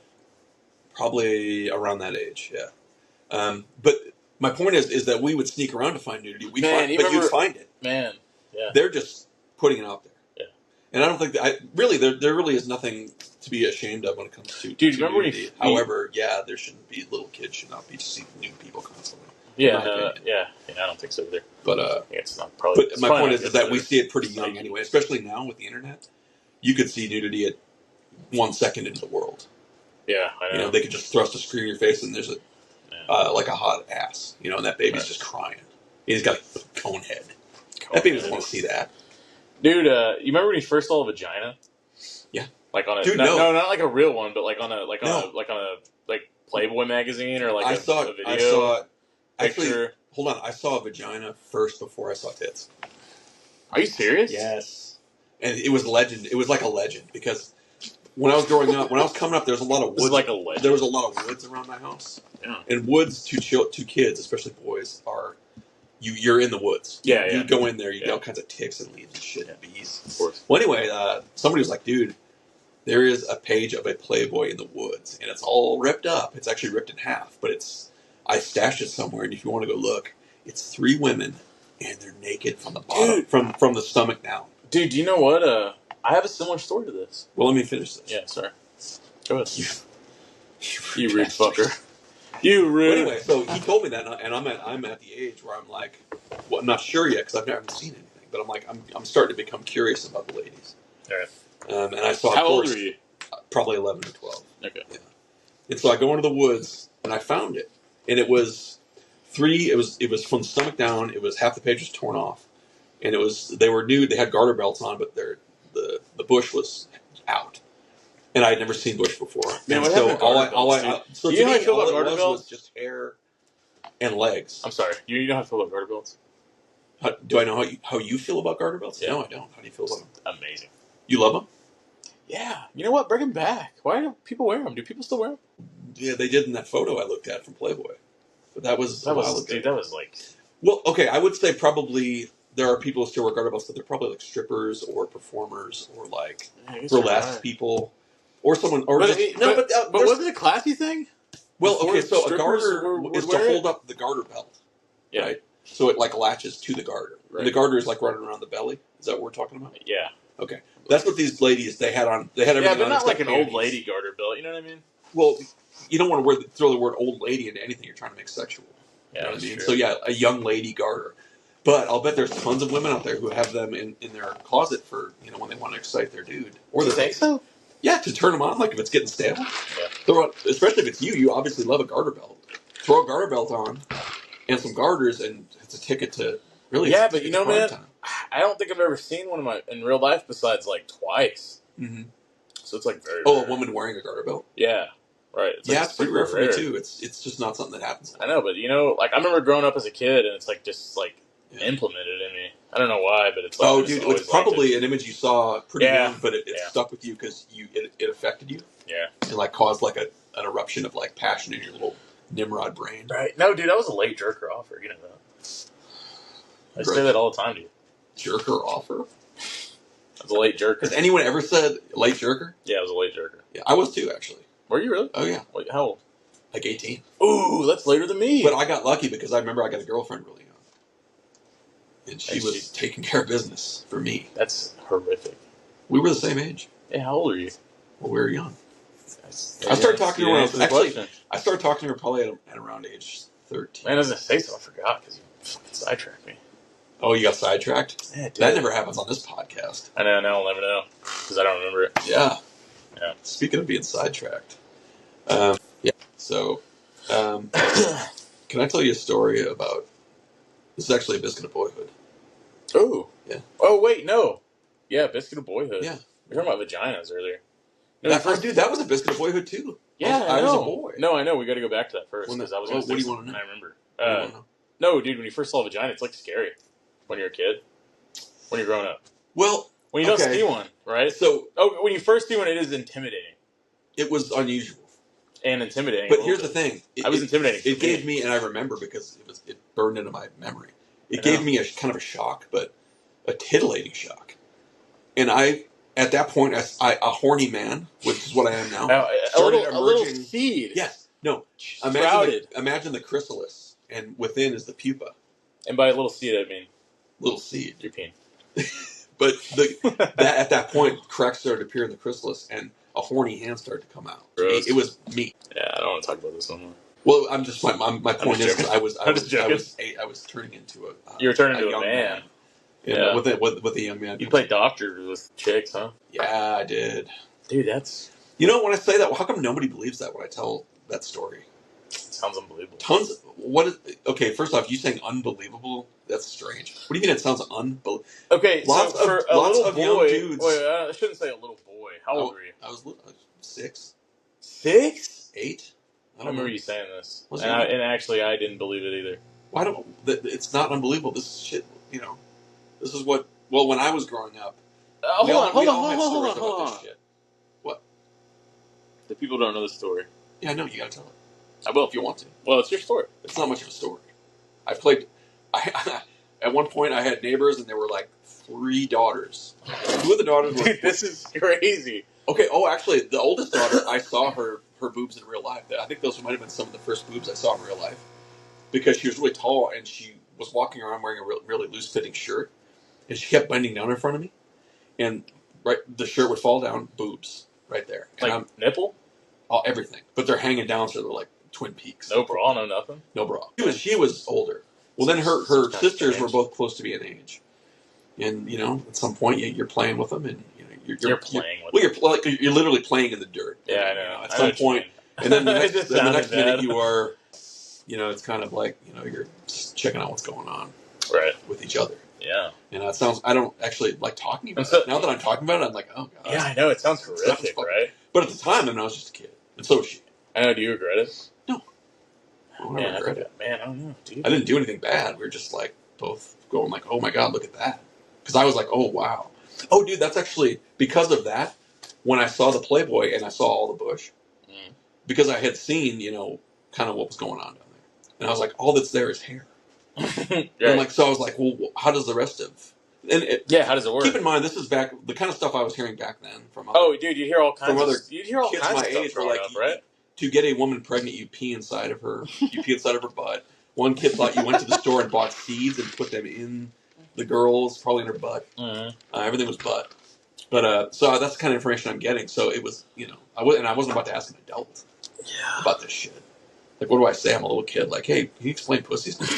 Probably around that age. Yeah. But my point is that we would sneak around to find nudity. You'd find it.
Man. Yeah.
They're just putting it out there.
Yeah.
And I don't think that there really is nothing to be ashamed of when it comes to
Dude, remember nudity.
However, there shouldn't be little kids should not be seeing nude people constantly.
Yeah, I don't think so either.
But
it's not probably.
But my point is that we see it pretty young anyway, especially now with the internet. You could see nudity at 1 second into the world.
Yeah, I know.
They could just thrust a screen in your face and there's like a hot ass, and that baby's just crying. He's got a cone head. That baby doesn't want to see that.
Dude, you remember when you first saw a vagina?
Yeah.
Like on a
no,
not like a real one, but like on a Playboy magazine or like a video.
I saw
picture.
Actually, hold on. I saw a vagina first before I saw tits.
Are you serious?
Yes. And it was legend. It was like a legend because when I was growing up, when I was coming up, there was a lot of woods.
Like a legend.
There was a lot of woods around my house.
Yeah.
And woods to kids, especially boys, are you're in the woods.
Yeah,
You go in there, you get all kinds of ticks and leaves and shit and bees.
Of course.
Well, anyway, somebody was like, dude, there is a page of a Playboy in the woods, and it's all ripped up. It's actually ripped in half, but I stashed it somewhere, and if you want to go look, it's 3 women, and they're naked from the bottom, from the stomach down.
Dude, do you know what? I have a similar story to this.
Well, let me finish this.
Yeah, sorry. Go ahead. You rude fucker. You rude.
Well, anyway, so he told me that, and I'm at the age where I'm like, well, I'm not sure yet because I've never seen anything, but I'm like, I'm starting to become curious about the ladies.
All right.
And I saw.
How old were you?
Probably 11 or 12.
Okay.
Yeah. And so I go into the woods and I found it, and it was 3. It was from the stomach down. It was half the page was torn off, and they were nude. They had garter belts on, but the bush was out. And I had never seen bush before.
Man,
and
so
so
you know how I feel
all
about garter belts?
Was just hair and legs.
I'm sorry. You know how I feel about garter belts?
Do I know how you feel about garter belts?
Yeah.
No, I don't. How do you feel about them?
Amazing.
You love them?
Yeah. You know what? Bring them back. Why don't people wear them? Do people still wear them?
Yeah, they did in that photo I looked at from Playboy. But that was a while ago.
Dude, that was like...
Well, okay, I would say probably there are people who still wear garter belts, but they're probably like strippers or performers or like burlesque people. Or someone, or
but wasn't it a classy thing?
Well, okay, so a garter is to hold up the garter belt, right? So it like latches to the garter. Right. And the garter is like running around the belly. Is that what we're talking about?
Yeah.
Okay, that's what these ladies they had on. They had everything.
Yeah, but
on
not like an old lady garter belt. You know what I mean?
Well, you don't want to throw the word old lady into anything you're trying to make sexual.
Yeah,
you know what I mean? So yeah, a young lady garter. But I'll bet there's tons of women out there who have them in their closet for when they want to excite their dude. Or
you think so?
Yeah, to turn them on, like if it's getting stale.
Yeah.
Throw it, especially if it's you. You obviously love a garter belt. Throw a garter belt on and some garters, and it's a ticket to really.
Yeah, but man, I don't think I've ever seen one in real life besides like twice.
Mm-hmm.
So it's like very.
A woman wearing a garter belt.
Yeah. Right.
It's pretty rare for me too. It's just not something that happens.
I know, but like I remember growing up as a kid, and it's like just like implemented in me. I don't know why, but it's like
it's probably an image you saw pretty young, but it stuck with you because it affected you.
Yeah,
and like caused like an eruption of like passion in your little Nimrod brain.
Right? No, dude, I was a late jerker offer. You know that. I say that all the time to you.
jerker offer.
I was a late jerker.
Has anyone ever said late jerker?
Yeah, I was a late jerker.
Yeah, I was too, actually.
Were you really?
Oh, yeah.
Wait, how old?
Like 18.
Ooh, that's later than me.
But I got lucky because I remember I got a girlfriend really young. And she was taking care of business for me.
That's horrific.
We were the same age.
Yeah, how old are you?
Well, we were young. I started talking to her when I was... Actually, I started talking to her probably at around age 13.
Man, I was going to say so. I forgot because you fucking sidetracked me.
Oh, you got sidetracked?
Yeah, dude.
That never happens on this podcast.
I know, now I'll never know because I don't remember it.
Yeah.
Yeah.
Speaking of being sidetracked. Yeah. So, can I tell you a story about... This is actually a Biscuit of Boyhood.
Oh.
Yeah.
Oh, wait, no. Yeah, Biscuit of Boyhood.
Yeah.
We were talking about vaginas earlier. No,
Dude, that was a Biscuit of Boyhood, too.
Yeah,
I was a boy.
No, I know. We got to go back to that first because I was going to say
what do you want to know?
I remember. No, dude, when you first saw a vagina, it's like scary when you're a kid. When you're growing up.
Well,
when you don't see one, right?
So,
when you first see one, it is intimidating.
It was unusual.
And intimidating.
But here's the thing.
I was intimidating.
It gave me, and I remember because it burned into my memory. It gave me a kind of a shock, but a titillating shock. And at that point, a horny man, which is what I am now,
a little seed.
Yes. No. Imagine the chrysalis, and within is the pupa.
And by little seed, I mean
little seed.
Your peen.
But at that point, cracks started to appear in the chrysalis, and a horny hand started to come out.
Gross.
It was me.
Yeah, I don't want to talk about this no more.
Well, I'm just my point is I was turning into a
you were turning into a man.
Yeah, with a young man.
You played doctor with chicks, huh?
Yeah, I did.
Dude, that's...
You know, when I say that, how come nobody believes that when I tell that story?
Sounds unbelievable.
Okay, first off, you saying unbelievable, that's strange. What do you mean it sounds unbelievable?
Okay,
lots
for a little boy...
young dudes...
Wait, I shouldn't say a little boy. How old were you?
I was 6.
6?
8?
I don't remember you saying this. And actually, I didn't believe it either.
Why don't... It's not unbelievable. This is shit, you know. This is what... Well, when I was growing up...
Hold on.
Shit. What?
The people don't know the story.
Yeah, I know. You gotta tell it.
I will.
If you want to.
Well, it's your story.
It's not much of a story. At one point, I had neighbors, and there were like 3 daughters. 2 of the daughters were...
Dude, this is crazy.
Okay, actually, the oldest daughter, I saw her boobs in real life. I think those might have been some of the first boobs I saw in real life. Because she was really tall, and she was walking around wearing a really loose-fitting shirt. And she kept bending down in front of me. And the shirt would fall down, boobs, right there.
Like nipple?
Everything. But they're hanging down, so they're like Twin Peaks.
No bra, no nothing?
No bra. She was older. Well, then her sisters were both close to be an age. And, you know, at some point, you're playing with them, and you're playing with them. You're literally playing in the dirt.
Yeah, I know.
At some point, and then the next minute you are, you know, it's kind of like, you know, you're just checking out what's going on with each other.
Yeah.
And it sounds, I don't actually like talking about it. Now that I'm talking about it, I'm like, oh, God.
Yeah, I know. It sounds horrific, right?
But at the time, I was just a kid. And so was she.
I know. Do you regret it?
No. I don't regret it.
Man, I don't know, dude.
I didn't do anything bad. We were just like both going like, oh my God, look at that. Because I was like, oh, wow. Oh, dude, that's actually, because of that, when I saw the Playboy and I saw all the bush, because I had seen, you know, kind of what was going on down there. And I was like, all that's there is hair. And so I was like, well, how does the rest of...
how does it work?
Keep in mind, this is back the kind of stuff I was hearing back then from
dude, you hear all kinds of
kids my age were like, right? To get a woman pregnant, you pee inside of her. You pee inside of her butt. One kid thought you went to the store and bought seeds and put them in the girl's, probably in her butt. Everything was butt. But so that's the kind of information I'm getting. So it was, you know, I wasn't about to ask an adult about this shit. Like, what do I say? I'm a little kid. Like, hey, can you explain pussies to me?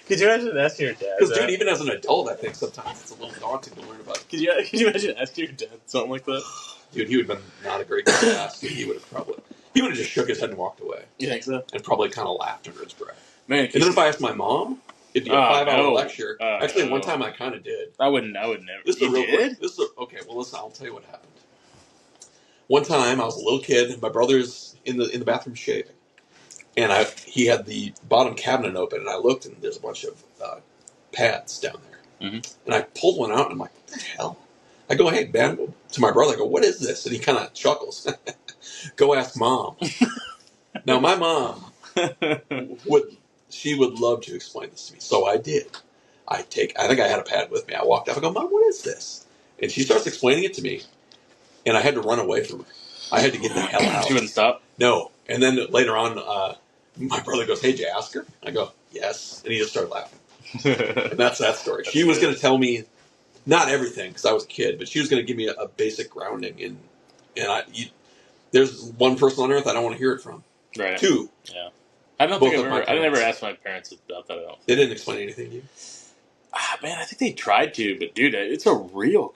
Could you imagine asking your dad?
Because, dude, even as an adult, I think sometimes it's a little daunting to learn about it.
Could you imagine asking your dad something like that?
Dude, he would have been not a great guy to ask. He would have just shook his head and walked away.
You think so?
And probably kind of laughed under his breath.
Man,
and then if I asked my mom, it'd be a 5-hour lecture. Actually, one time I kind of did.
I would never.
This is okay. Well, listen, I'll tell you what happened. One time, I was a little kid. My brother's in the bathroom shaving, and he had the bottom cabinet open, and I looked, and there's a bunch of pads down there. And I pulled one out, and I'm like, what the hell? I go, hey, man, to my brother, I go, what is this? And he kind of chuckles. Go ask Mom. Now, my mom she would love to explain this to me. So I did. I think I had a pad with me. I walked up. I go, Mom, what is this? And she starts explaining it to me, and I had to run away from her. I had to get the hell out.
She wouldn't stop?
No. And then later on, my brother goes, hey, did you ask her? I go, yes. And he just started laughing. And that's that story. She was going to tell me, not everything, because I was a kid, but she was going to give me a basic grounding. There's one person on earth I don't want to hear it from.
Right.
Two.
Yeah. I never asked my parents about that at all.
They didn't explain anything to you?
Man, I think they tried to, but dude, it's a real,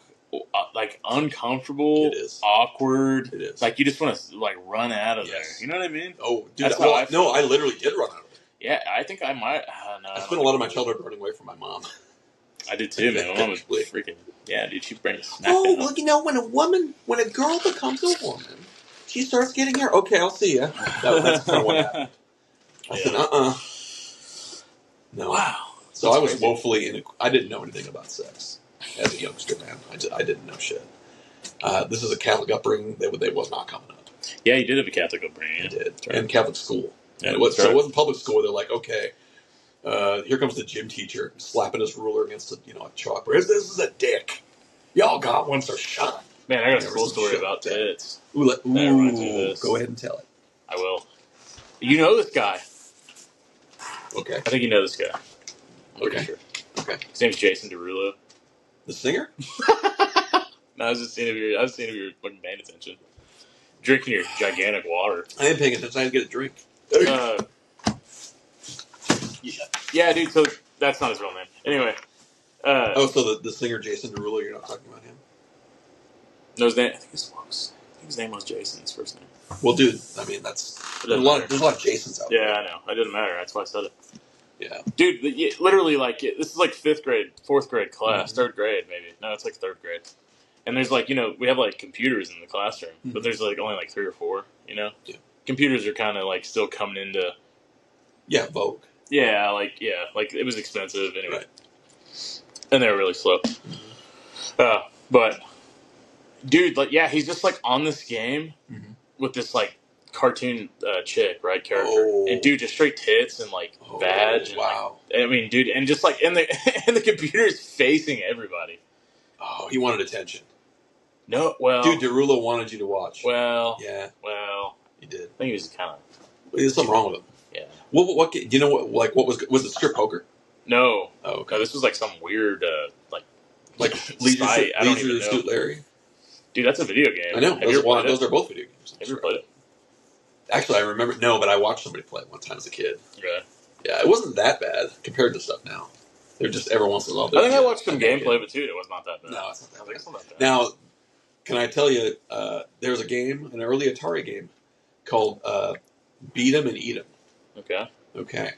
uncomfortable,
it is.
awkward.
It is.
Like, you just want to, run out of there. You know what I mean?
Oh, dude. I literally did run out of there.
Yeah, I think I might. No,
I spent a lot of my childhood running away from my mom.
I did too, man. My mom was freaking. Yeah, dude, she'd bring a snack. Oh,
well, when a girl becomes a woman, she starts getting hair. Okay, I'll see ya. That's kind of what happened. I said, no. Wow. So I was crazy. Woefully I didn't know anything about sex as a youngster, man. I didn't know shit. This is a Catholic upbringing. They was not coming up.
Yeah, you did have a Catholic upbringing. I
did. Right. And Catholic school. Yeah, and so it wasn't public school. They're like, okay, here comes the gym teacher slapping his ruler against a chalkboard. This is a dick. Y'all got one, so shut.
Man, I got a cool story about tits.
Go ahead and tell it.
I will. You know this guy.
Okay.
I think you know this guy. I'm
okay.
Pretty sure.
Okay.
His name's Jason Derulo.
The singer?
No, I was just seeing if you're fucking paying attention. Drinking your gigantic water.
I am paying attention. I didn't get a drink.
Yeah, dude. So that's not his real name. Anyway.
So the singer Jason Derulo, you're not talking about him?
No, his name. I think his name was Jason. His first name.
Well, dude, I mean there's a lot of Jasons out there.
Yeah, I know. It didn't matter. That's why I said it.
Yeah,
dude. Literally, this is like 5th grade, 4th grade class, 3rd grade maybe. No, it's like 3rd grade. And there's we have computers in the classroom, but there's only 3 or 4. Yeah. Computers are kind of still coming into.
Yeah, vogue.
Yeah, it was expensive anyway, and they were really slow. But dude, he's just on this game with this cartoon chick, right? Character, and dude, just straight tits and badge. And,
wow.
I mean, dude, and just and the computer is facing everybody.
Oh, he wanted attention.
No, well,
dude, Derulo wanted you to watch.
Well,
yeah,
he
did.
I think he was kind of.
There's something wrong with him.
Yeah.
What? Do you know what? What was it? Strip poker?
No.
Oh, okay.
No, this was some weird
Leisure Suit Larry.
Dude, that's a video game.
I know. Those are both video games.
Have you ever played it?
Actually, I remember. No, but I watched somebody play it one time as a kid.
Really?
Yeah, it wasn't that bad compared to stuff now. They're just every once in a while.
I think I watched some gameplay, but it was not that bad.
No, it's not that bad.
It's not that bad.
Now, can I tell you? There's a game, an early Atari game, called Beat 'em and Eat 'em. Okay.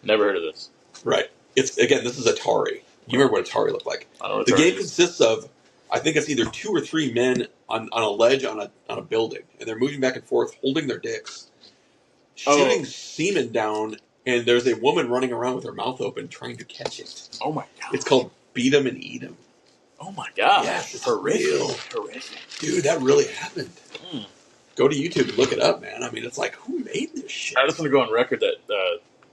Never heard of this.
Right. This is Atari. You remember what Atari looked like?
I don't know
the game consists of, I think it's either 2 or 3 men on a ledge on a building, and they're moving back and forth, holding their dicks, shooting semen down, and there's a woman running around with her mouth open trying to catch it.
Oh my god!
It's called Beat 'em and Eat 'em.
Oh my god!
Yes, it's horrific. Dude, that really happened. Go to YouTube and look it up, man. I mean, it's who made this shit?
I just want to go on record that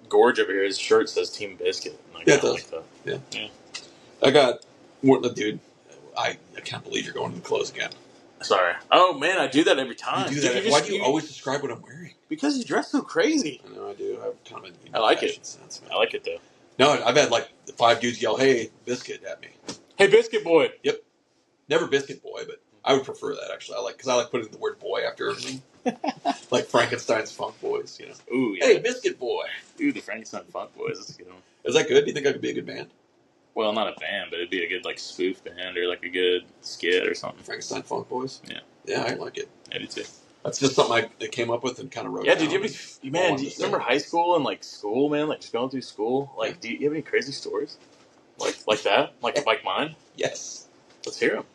Gorge over here, his shirt says Team Biscuit.
Yeah, it does. Yeah. I got dude. I can't believe you're going to the clothes again.
Sorry. Oh man, I do that every time.
You do that. Why do you always describe what I'm wearing?
Because you dress so crazy.
I know I do. I have kind of
I like it. Sense, I like it though.
No, I've had 5 dudes yell, "Hey, Biscuit" at me.
Hey, Biscuit boy.
Yep. Never Biscuit boy, but I would prefer that actually. Because I like putting the word boy after everything. Like Frankenstein's Funk Boys,
Ooh, yeah.
Hey, Biscuit boy.
Ooh, the Frankenstein Funk Boys. That's a good one.
Is that good? Do you think I could be a good band?
Well, not a band, but it'd be a good spoof band or a good skit or something.
Frankenstein Funk Boys?
Yeah.
Yeah, I like it.
I do too.
That's just something I came up with and kind of wrote
down.
Yeah,
do you remember high school and school, man? Just going through school? Do you have any crazy stories? Like that? Like mine?
Yes.
Let's hear them.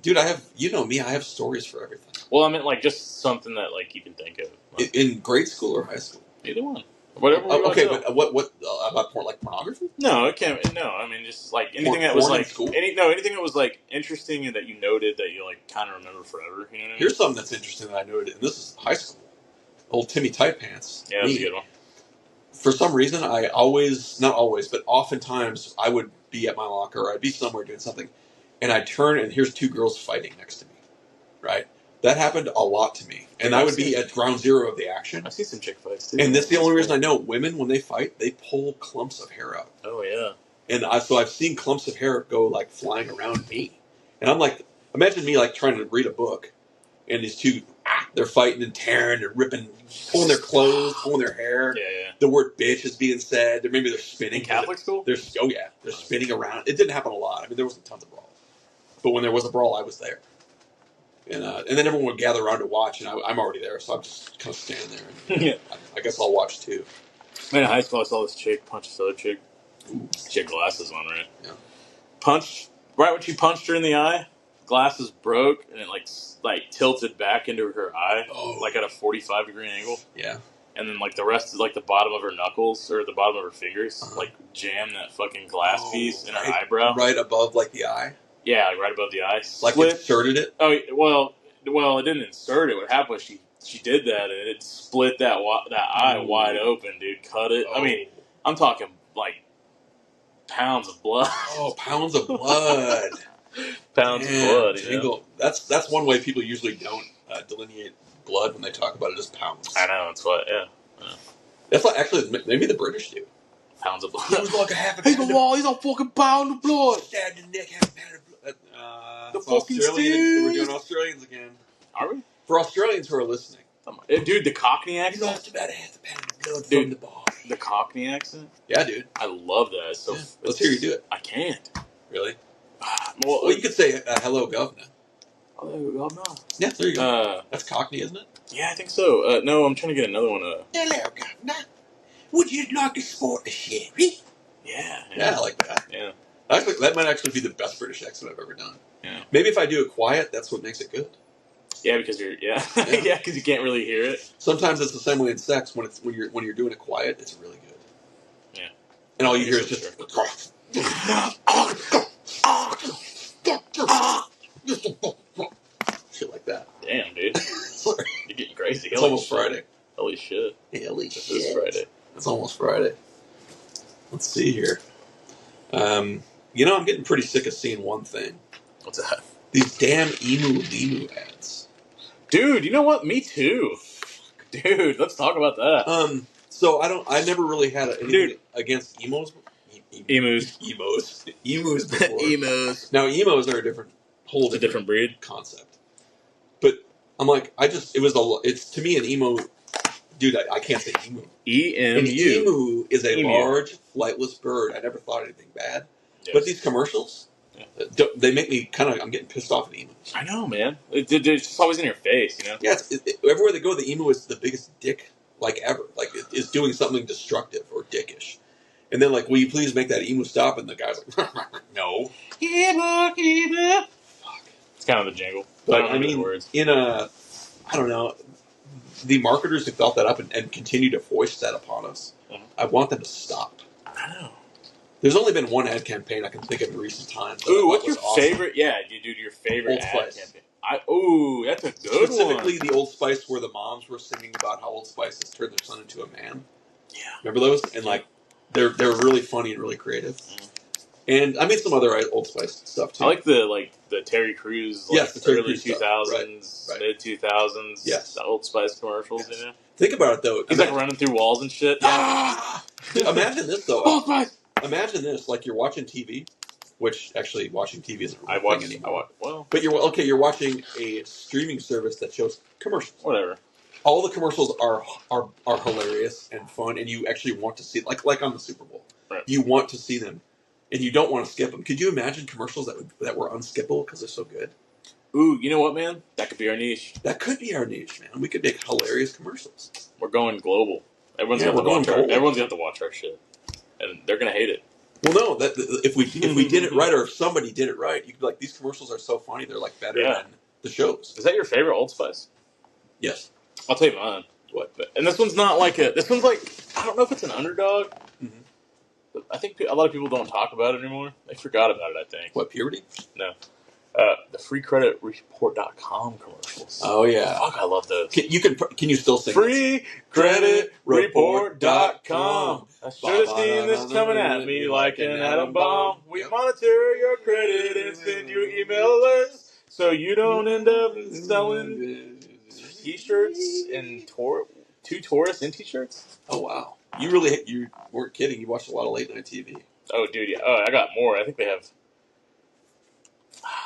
Dude, I have, me, I have stories for everything.
Well, I meant just something that you can think of.
In grade school or high school?
Either one. Whatever.
Okay, but what about pornography?
No, it can't. No, I mean just anything that was anything that was interesting and that you noted that you kind of remember forever. You know what I mean?
Here's something that's interesting that I noted, and this is high school. Old Timmy Tight Pants.
Yeah, that's a good one.
for some reason, I always, not always, but oftentimes, I would be at my locker, or I'd be somewhere doing something, and I'd turn, and here's two girls fighting next to me, right? That happened a lot to me, and I would be at ground zero of the action.
I've seen some chick fights, too.
And that's the only reason I know. Women, when they fight, they pull clumps of hair out.
Oh, yeah.
And so I've seen clumps of hair go, like, flying around me. And I'm like, imagine me, like, trying to read a book, and these two, they're fighting and tearing and ripping, pulling their clothes, pulling their hair.
Yeah, yeah.
The word bitch is being said. Maybe they're spinning.
In Catholic school?
They're spinning around. It didn't happen a lot. I mean, there wasn't tons of brawls. But when there was a brawl, I was there. And then everyone would gather around to watch, and I'm already there, so I'm just kind of standing there. And,
yeah.
I guess I'll watch, too.
Man, in high school, I saw this chick punch this other chick. Ooh. She had glasses on, right?
Yeah.
Punched, right when she punched her in the eye, glasses broke, and it, like tilted back into her eye, like at a 45-degree angle.
Yeah.
And then, like, the rest is, like, the bottom of her knuckles, or the bottom of her fingers, like, jammed that fucking glass piece in her eyebrow.
Right above, like, the eye?
Yeah, like, right above the eye.
Like, inserted it?
Oh, well, it didn't insert it. What happened was she did that, and it split that eye wide open, dude. Cut it. I mean, I'm talking, like, pounds of blood.
Oh, pounds of blood.
Pounds of blood,
you know? That's one way people usually don't delineate blood when they talk about it as pounds.
I know, that's what, yeah.
That's like, actually, maybe the British do.
Pounds of blood.
He was like a half a pound
he's a fucking pound of blood.
Stabbed in the neck, half a pound of blood.
The fucking
Australian. We're doing Australians again.
Are we?
For Australians who are listening.
Dude, the Cockney accent?
He lost about a half a pound of blood from the ball.
The Cockney accent?
Yeah, dude.
I love that. So
let's hear you do it.
I can't.
Really?
Well,
you could say, hello, governor.
Hello, governor.
Yeah, there you go. That's Cockney, isn't it?
Yeah, I think so. No, I'm trying to get another one.
Hello, governor. Would you like to sport the sherry?
Yeah,
I like that.
Yeah.
Actually, that might actually be the best British accent I've ever done.
Yeah.
Maybe if I do it quiet, that's what makes it good.
Yeah, because you're because you can't really hear it.
Sometimes it's the same way in sex. When you're doing it quiet, it's really good.
Yeah.
And all you hear is just shit like that.
Damn, dude.
Sorry.
You're getting crazy.
It's almost Friday.
Holy shit.
Holy
shit.
This
is Friday.
It's almost Friday. Let's see here. I'm getting pretty sick of seeing one thing.
What's that?
These damn emu ads.
Dude, you know what? Me too. Dude, let's talk about that.
So I never really had anything against emos.
Emus
before.
Emus.
Now emos are a different
breed
concept. But I'm like, it's to me an emo. Dude, I can't say emu.
EMU.
An emu is a large, flightless bird. I never thought anything bad. Yes. But these commercials, they make me I'm getting pissed off at emus.
I know, man. It's just always in your face, you know?
Yeah, everywhere they go, the emu is the biggest dick, ever. It's doing something destructive or dickish. And then, will you please make that emu stop? And the guy's like, no.
Emu. Fuck. It's kind of the jingle.
But,
I mean, words.
I don't know, the marketers who felt that up and continue to foist that upon us, I want them to stop.
I know.
There's only been one ad campaign I can think of in recent times.
Ooh, what's your favorite? Yeah, dude, your favorite
Old
ad
Spice.
campaign. That's a good one.
Specifically, the Old Spice where the moms were singing about how Old Spice has turned their son into a man.
Yeah.
Remember those? And, they're really funny and really creative. Mm. And I made some other Old Spice stuff, too.
I like the Terry Crews,
the Terry
early
Crews
2000s,
right.
mid-2000s, the Old Spice commercials, you know?
Think about it, though.
He's, running through walls and shit.
Yeah. Imagine this, though.
Old Spice!
Imagine this, you're watching TV, which actually watching TV isn't a
real
thing anymore.
Well,
but you're watching a streaming service that shows commercials.
Whatever.
All the commercials are hilarious and fun, and you actually want to see like on the Super Bowl.
Right.
You want to see them, and you don't want to skip them. Could you imagine commercials that were unskippable because they're so good?
Ooh, you know what, man? That could be our niche.
That could be our niche, man. We could make hilarious commercials.
We're going global. Everyone's going to have to watch our shit, and they're gonna hate it.
Well, no. That if we did it right, or if somebody did it right, you could be like, these commercials are so funny. They're better than the shows.
Is that your favorite Old Spice?
Yes.
I'll tell you mine.
What?
And this one's not this one's I don't know if it's an underdog. Mm-hmm. But I think a lot of people don't talk about it anymore. They forgot about it, I think.
What, puberty?
No. The freecreditreport.com commercials.
Oh yeah.
Fuck, I love those.
Can you still sing
freecreditreport.com. I should have seen this coming at me like an atom bomb. We monitor your credit and send you email alerts so you don't end up selling t-shirts and two tourists in t-shirts.
Oh wow. You weren't kidding. You watched a lot of late night TV.
Oh dude, yeah. Oh, I got more. I think they have.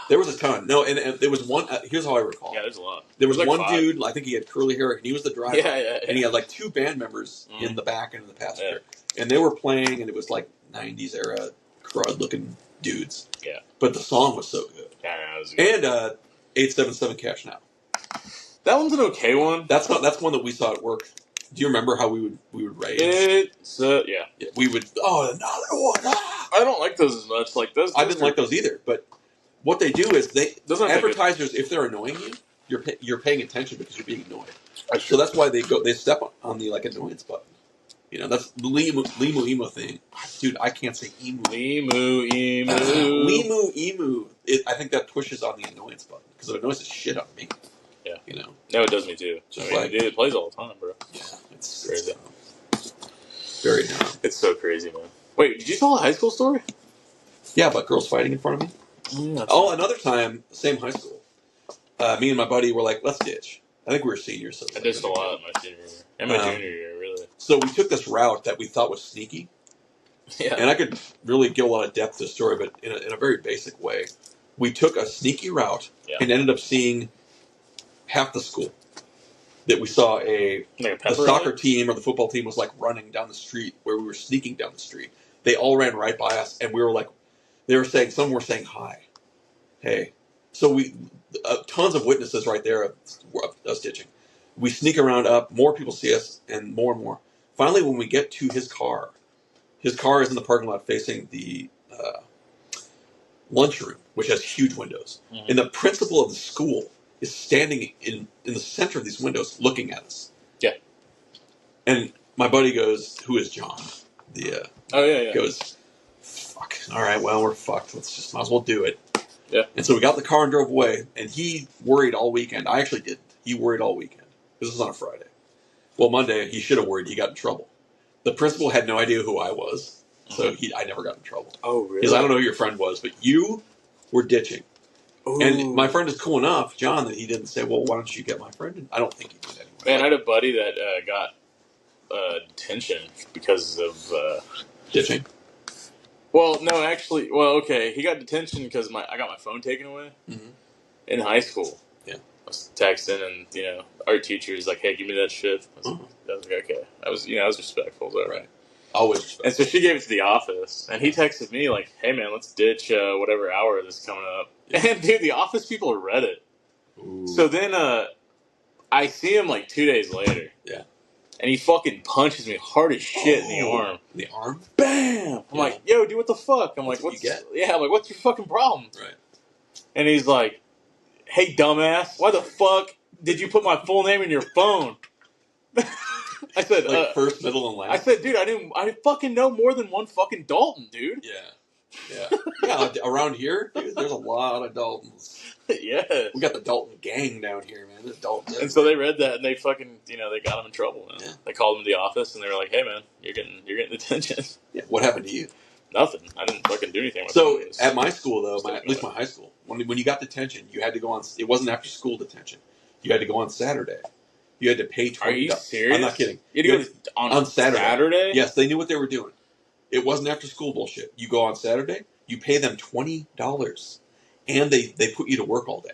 There was a ton. No, and there was one. Here's how I recall.
Yeah, there's a lot.
There was
like
one
5.
dude. I think he had curly hair, and he was the driver.
Yeah.
And he had like 2 band members in the back and in the passenger, and they were playing, and it was like '90s era crud looking dudes.
Yeah.
But the song was so good.
Yeah, it was good.
And 877 Cash Now.
That one's an okay one.
That's one that we saw at work. Do you remember how we would rage?
Yeah.
We would. Oh, another one. Ah!
I don't like those as much. Like those.
I didn't like those either. But what they do is advertisers, if they're annoying you, you're paying attention because you're being annoyed. So that's why they step on the like annoyance button. You know, that's the Limu emo thing. Dude, I can't say emu.
Limu.
Limu emu. I think that pushes on the annoyance button because it annoys the shit out of me.
Yeah.
You know.
No, it does me too.
Just
dude, it plays all the time, bro.
Yeah, it's
crazy.
Very dumb.
It's so crazy, man. Wait, did you tell a high school story?
Yeah, about girls fighting in front of me. Another time, same high school. Me and my buddy were like, let's ditch. I think we were seniors. So
I ditched a lot in my senior year. And my junior year, really.
So we took this route that we thought was sneaky.
Yeah.
And I could really give a lot of depth to the story, but in a very basic way. We took a sneaky route and ended up seeing half the school. That we saw the soccer team or the football team was like running down the street where we were sneaking down the street. They all ran right by us, and we were like, some were saying hi, hey. So we tons of witnesses right there of us ditching. We sneak around up, more people see us, and more. Finally, when we get to his car is in the parking lot facing the lunchroom, which has huge windows, and the principal of the school is standing in the center of these windows looking at us.
Yeah.
And my buddy goes, who is John? Goes, fuck. All right, well, we're fucked. Let's just might as well do it.
Yeah.
And so we got in the car and drove away, and he worried all weekend. I actually didn't. He worried all weekend. This was on a Friday. Well, Monday, he should have worried. He got in trouble. The principal had no idea who I was, so I never got in trouble.
Oh, really?
Because I don't know who your friend was, but you were ditching. Ooh. And my friend is cool enough, John, that he didn't say, well, why don't you get my friend? And I don't think he did anyway.
Man, I had a buddy that got detention because of...
ditching?
Well, no, actually... Well, okay, he got detention because I got my phone taken away in high school.
Yeah.
I was texting, and, our teacher is like, hey, give me that shit. I was like, okay. I was respectful, though.
Right. Always respectful.
And so she gave it to the office, and he texted me like, hey, man, let's ditch whatever hour this is coming up. Yeah. And, dude, the office people read it. Ooh. So then I see him like 2 days later.
Yeah.
And he fucking punches me hard as shit in the arm.
The arm?
Bam! I'm like, yo, dude, what the fuck? I'm like, what's your fucking problem?
Right.
And he's like, hey, dumbass, why the fuck did you put my full name in your phone? I said,
first, middle, and last.
I said, dude, I fucking know more than one fucking Dalton, dude.
Yeah. Yeah, around here, dude, there's a lot of Daltons.
Yeah.
We got the Dalton gang down here, man. There's Dalton.
And so they read that, and they fucking, they got him in trouble, man. Yeah. They called him to the office, and they were like, hey, man, you're getting detention.
Yeah. What happened to you?
Nothing. I didn't fucking do anything.
So, at my school, though, at least my high school, when you got detention, you had to go on, it wasn't after school detention. You had to go on Saturday. You had to pay $20.
Are you serious?
I'm not kidding.
You had to go on Saturday?
Yes, they knew what they were doing. It wasn't after school bullshit. You go on Saturday, you pay them $20, and they put you to work all day.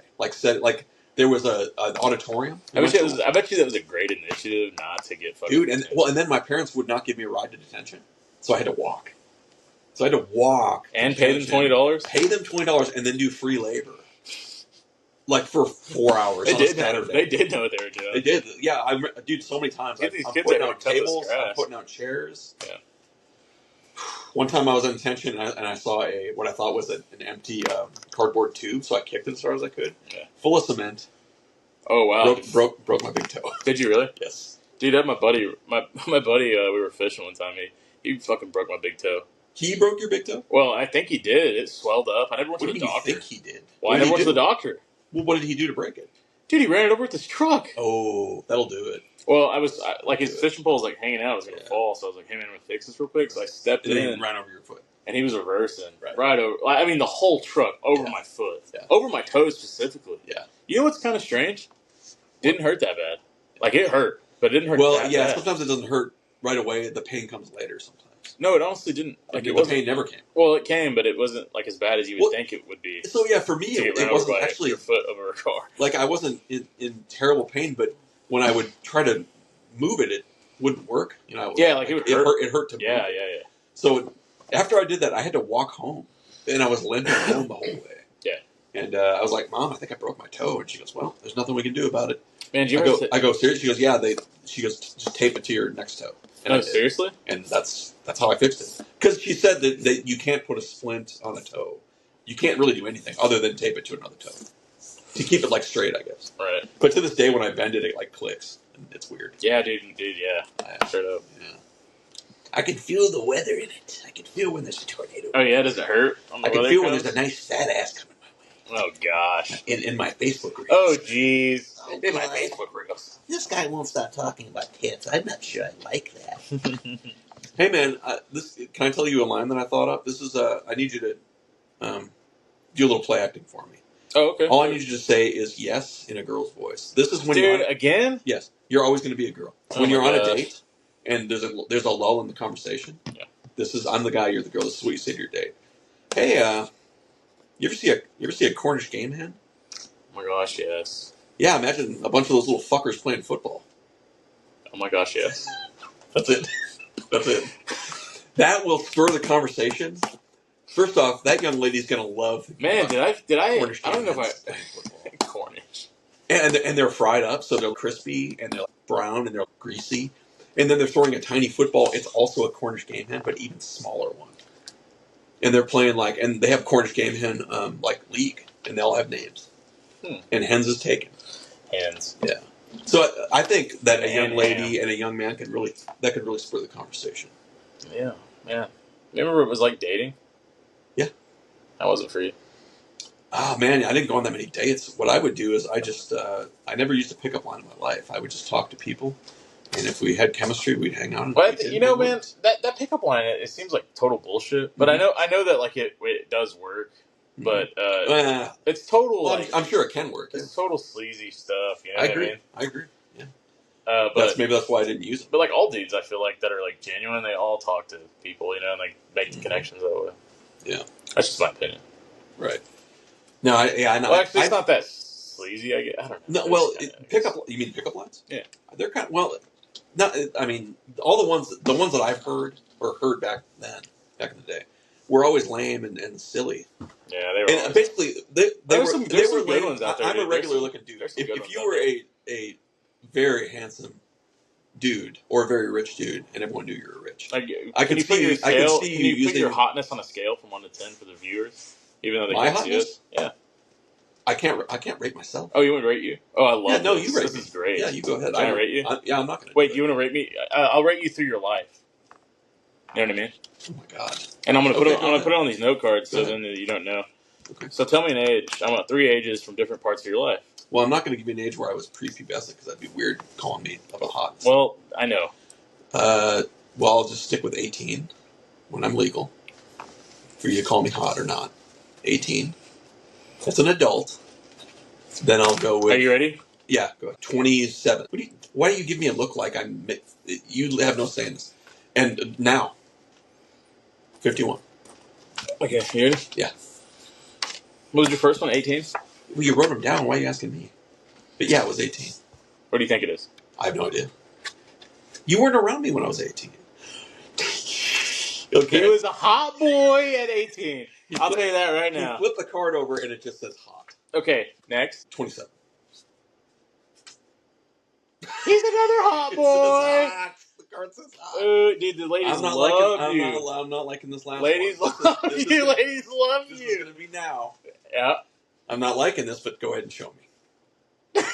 There was an auditorium.
I bet you that was a great initiative not to get fucking
dude. And then my parents would not give me a ride to detention, so I had to walk. And
pay them $20.
Pay them $20 and then do free labor. Like for 4 hours on Saturday.
They did know what they were doing.
They did. Yeah, dude, so many times. I'm putting out tables. I'm putting out chairs.
Yeah.
One time I was in detention and I saw what I thought was an empty cardboard tube, so I kicked it as hard as I could. Yeah. Full of cement.
Oh wow!
Broke my big toe.
Did you really?
Yes.
Dude, I had my buddy. My buddy. We were fishing one time. He fucking broke my big toe.
He broke your big toe?
Well, I think he did. It swelled up. I never went to the doctor.
What do you think he did?
Well, I never went to the doctor.
Well, what did he do to break it?
Dude, he ran it over with his truck.
Oh, that'll do it.
Well, his fishing pole was like hanging out. It was going to fall, so I was like, hey, man, I'm going to fix this real quick. So I stepped in.
And ran over your foot.
And he was reversing. Right over. I mean, the whole truck over my foot. Yeah. Over my toes specifically.
Yeah.
You know what's kind of strange? Didn't hurt that bad. Like, it hurt, but it didn't hurt that bad.
Sometimes it doesn't hurt right away. The pain comes later sometimes.
No, it honestly didn't. Like,
the pain never came.
Well, it came, but it wasn't like as bad as you would think it would be.
So yeah, for me, it wasn't actually
your foot over a car.
Like I wasn't in terrible pain, but when I would try to move it, it wouldn't work. You know,
yeah, like it would hurt.
It hurt to move.
Yeah.
So after I did that, I had to walk home, and I was limping home the whole way. Yeah. And I was like, "Mom, I think I broke my toe," and she goes, "Well, there's nothing we can do about it."
Man,
I go, seriously? She goes, "Yeah." She goes, "Just tape it to your next toe."
And seriously?
And that's how I fixed it. Because she said that you can't put a splint on a toe. You can't really do anything other than tape it to another toe. To keep it, like, straight, I guess.
Right.
But to this day, when I bend it, it, like, clicks. And it's weird.
Yeah, dude, yeah. Straight up.
Yeah. I can feel the weather in it. I can feel when there's a tornado.
Oh, yeah? Does it hurt?
I can feel when there's a nice fat ass coming my way.
Oh, gosh.
In my Facebook reels.
Oh, jeez.
In my Facebook reels.
This guy won't stop talking about tits. I'm not sure I like that.
Hey, man, can I tell you a line that I thought up? This is, I need you to do a little play acting for me.
Oh, okay.
All I need you to say is yes in a girl's voice. This is when
again?
Yes. You're always going to be a girl. When you're on a date and there's a lull in the conversation. Yeah. I'm the guy, you're the girl. This is what you say to your date. Hey, you ever see a Cornish game hen?
Oh my gosh, yes.
Yeah, imagine a bunch of those little fuckers playing football.
Oh my gosh, yes.
That's it. That's it. That will spur the conversation. First off, that young lady's gonna love.
Man, did I?
Cornish
I don't know if I Cornish.
And they're fried up, so they're crispy and they're brown and they're greasy. And then they're throwing a tiny football. It's also a Cornish game hen, but even smaller one. And they're playing and they have Cornish game hen league, and they all have names. And hens is taken.
Hens.
Yeah. So I think that a young lady and a young man could really spur the conversation.
Yeah. You remember what it was like dating?
Yeah.
How was it for you?
Oh, man, I didn't go on that many dates. What I would do is I never used a pickup line in my life. I would just talk to people, and if we had chemistry, we'd hang out.
But man, that pickup line, it seems like total bullshit. But I know that it does work. But it's total.
Well, I'm sure it can work.
It's total sleazy stuff. You know
I agree.
What I mean?
I agree. Yeah.
But
maybe that's why I didn't use it.
But all dudes, I feel like that are genuine. They all talk to people, and make the connections that way.
Yeah,
that's just my opinion.
Right. No, I know.
Well, actually, it's not that sleazy. I don't know.
No, well, pickup. You mean pickup lines?
Yeah,
they're kind of Not. I mean, all the ones that I've heard back in the day, were always lame and silly.
Yeah, they were.
And basically, they were
some good ones out there.
I'm a regular looking dude. If you were a very handsome dude or a very rich dude, and everyone knew you were rich, I could see you. Can you
put your hotness on a scale from 1 to 10 for the viewers, even though they can't see us? Yeah.
I can't rate myself.
Oh, you want to rate you? Oh, I love this.
No, you rate me.
This is great.
Yeah, you go ahead.
Can I rate you?
I'm not going to.
Wait, you want to rate me? I'll rate you through your life. You know what I mean?
Oh my god!
And I'm gonna put it on these note cards so then you don't know. Okay. So tell me an age. I want 3 ages from different parts of your life.
Well, I'm not going to give you an age where I was prepubescent because that'd be weird calling me about hot.
Well, I know.
Well, I'll just stick with 18 when I'm legal. For you to call me hot or not. 18. That's an adult. Then I'll go with...
Are you ready?
Yeah, go ahead. 27. Why do you give me a look like I'm... You have no say in this. And now. 51.
Okay, you ready?
Yeah.
What was your first one, 18?
Well, you wrote them down. Why are you asking me? But yeah, it was 18.
What do you think it is?
I have no idea. You weren't around me when I was 18. Okay.
He was a hot boy at 18. I'll tell you that right now.
You flip the card over and it just says hot.
Okay, next.
27.
He's another hot boy.
Hot. The card says hot.
Dude, the ladies love you.
I'm not liking this last
ladies
one.
Love you. Ladies love you.
This is going to be now.
Yeah.
I'm not liking this, but go ahead and show me. It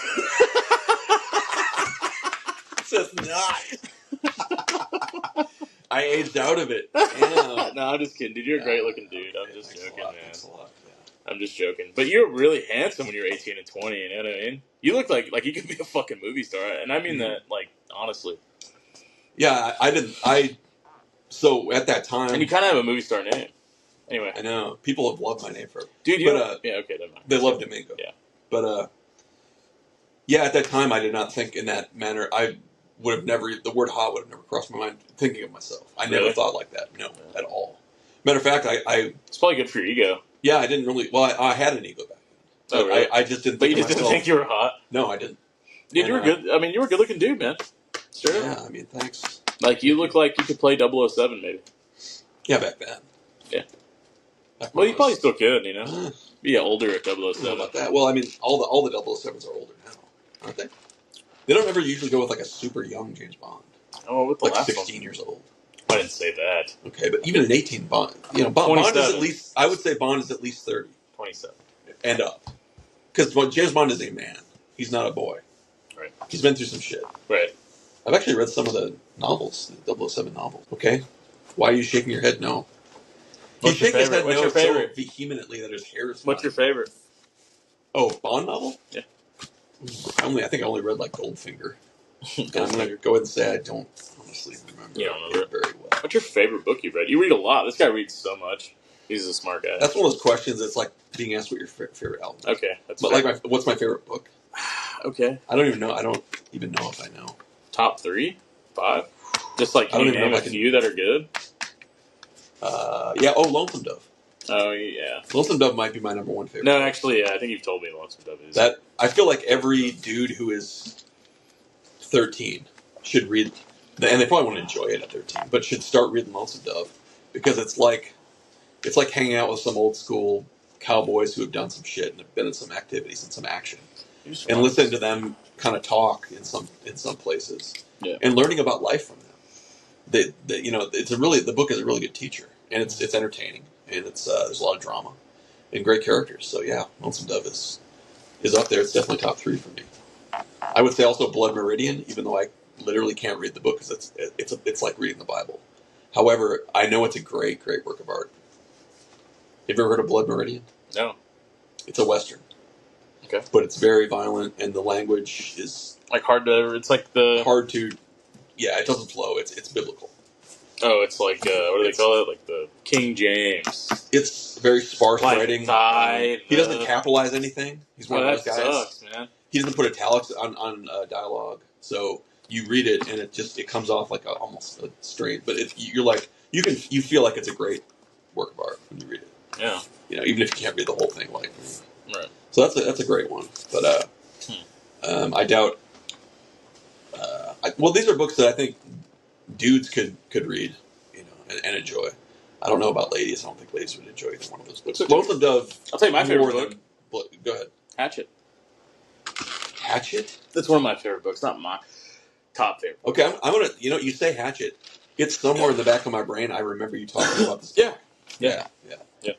says not. I aged out of it. Damn.
No, I'm just kidding, dude. You're a great looking dude. I'm just joking, man.
Thanks a lot. Yeah.
I'm just joking. But you're really handsome when you're 18 and 20. You know what I mean? You look like you could be a fucking movie star, and I mean that like honestly.
Yeah, I didn't. So at that time,
And you kind of have a movie star name. Anyway,
I know people have loved my name for,
dude. Yeah, okay, never mind.
They love Domingo.
Yeah,
but yeah, at that time, I did not think in that manner. I would have never, the word hot would have never crossed my mind thinking of myself. I never thought like that. No, at all. Matter of fact,
it's probably good for your ego.
Yeah, I didn't really, well, I had an ego back then.
Oh, really?
I just didn't
But
think
you just didn't think you were hot?
No, I didn't.
Dude, you were good. I mean, you were a good looking dude, man. Sure.
Yeah, I mean, thanks.
Like, you look like you could play 007, maybe.
Yeah, back then.
Yeah. Well, you probably still could, you know? Be older at 007.
I don't know about that. Well, I mean, all the 007s are older now, aren't they? They don't ever usually go with like a super young James Bond.
Oh, with the
like
last
16
one.
Years old.
I didn't say that.
Okay, but even an 18 Bond, Bond is at least, I would say Bond is at least 30.
27.
And up. Because James Bond is a man. He's not a boy.
Right.
He's been through some shit.
Right.
I've actually read some of the novels, the 007 novels. Okay? Why are you shaking your head no? He's shaking his head no so vehemently that his hair is
What's your favorite?
Oh, Bond novel?
Yeah.
I think I only read like Goldfinger. And I'm going to go ahead and say I don't honestly remember.
You don't remember it
very well.
What's your favorite book you've read? You read a lot. This guy reads so much. He's a smart guy.
That's one of those questions that's like being asked what your favorite album is.
Okay. That's
but fair. Like, what's my favorite book?
Okay.
I don't even know. I don't even know if I know.
Top 3? 5? Just like, can you name a few that are good?
Yeah. Oh, Lonesome Dove.
Oh, yeah.
Lonesome Dove might be my number one favorite.
No, actually, yeah. I think you've told me Lonesome Dove is.
That, I feel like every dude who is 13 should read, and they probably won't enjoy it at 13, but should start reading Lonesome Dove because it's like hanging out with some old school cowboys who have done some shit and have been in some activities and some action, and listening to them kind of talk in some places, and learning about life from them. The book is a really good teacher, and it's entertaining, and it's there's a lot of drama and great characters. So yeah, Lonesome Dove is up there. It's definitely top 3 for me. I would say also Blood Meridian, even though I literally can't read the book because it's like reading the Bible. However, I know it's a great work of art. Have you ever heard of Blood Meridian?
No.
It's a Western.
Okay.
But it's very violent, and the language is
like hard to. It's like the
hard to. Yeah, it doesn't flow. It's biblical.
Oh, it's like what do they call it? Like the King James.
It's very sparse writing. He doesn't capitalize anything. He's one of those guys.
Sucks, man.
He doesn't put italics on dialogue, so you read it and it comes off like almost a straight. But you feel like it's a great work of art when you read it.
Yeah.
Even if you can't read the whole thing, like.
Right.
So that's a great one, but I doubt. Well, these are books that I think dudes could read, and enjoy. I don't know about ladies. I don't think ladies would enjoy either one of those books. Lonesome Dove.
I'll tell you my favorite book.
Go ahead.
Hatchet.
Hatchet?
That's one of my favorite books. Not my top favorite.
Okay, I'm gonna. You say Hatchet. It's somewhere in the back of my brain. I remember you talking about this.
Yeah.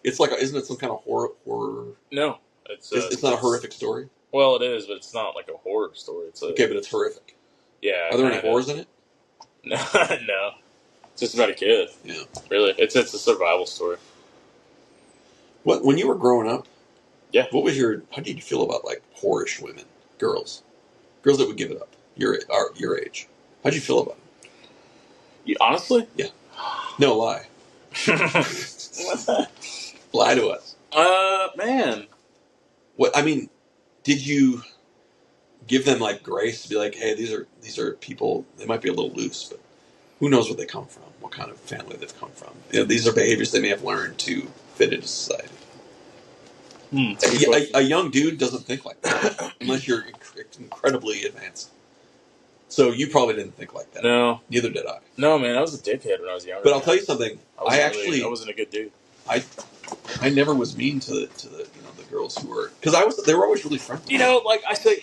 It's like, isn't it some kind of horror?
No,
it's not a horrific story.
Well, it is, but it's not like a horror story.
Okay, but it's horrific.
Yeah.
Are there any horrors in it?
No, no. It's just about a kid.
Yeah.
Really, it's a survival story.
When you were growing up?
Yeah.
How did you feel about like whorish women, girls that would give it up? Your age. How'd you feel about it?
Honestly?
Yeah. No lie. Lie to us.
Man.
What I mean, did you give them like grace to be like, hey, these are people. They might be a little loose, but who knows where they come from? What kind of family they've come from? These are behaviors they may have learned to fit into society. A young dude doesn't think like that unless you're incredibly advanced. So you probably didn't think like that.
No.
Neither did I.
No, man, I was a dickhead when I was younger.
But I'll tell you something. I
wasn't a good dude.
I never was mean to the girls who were, because they were always really friendly.
Like I said,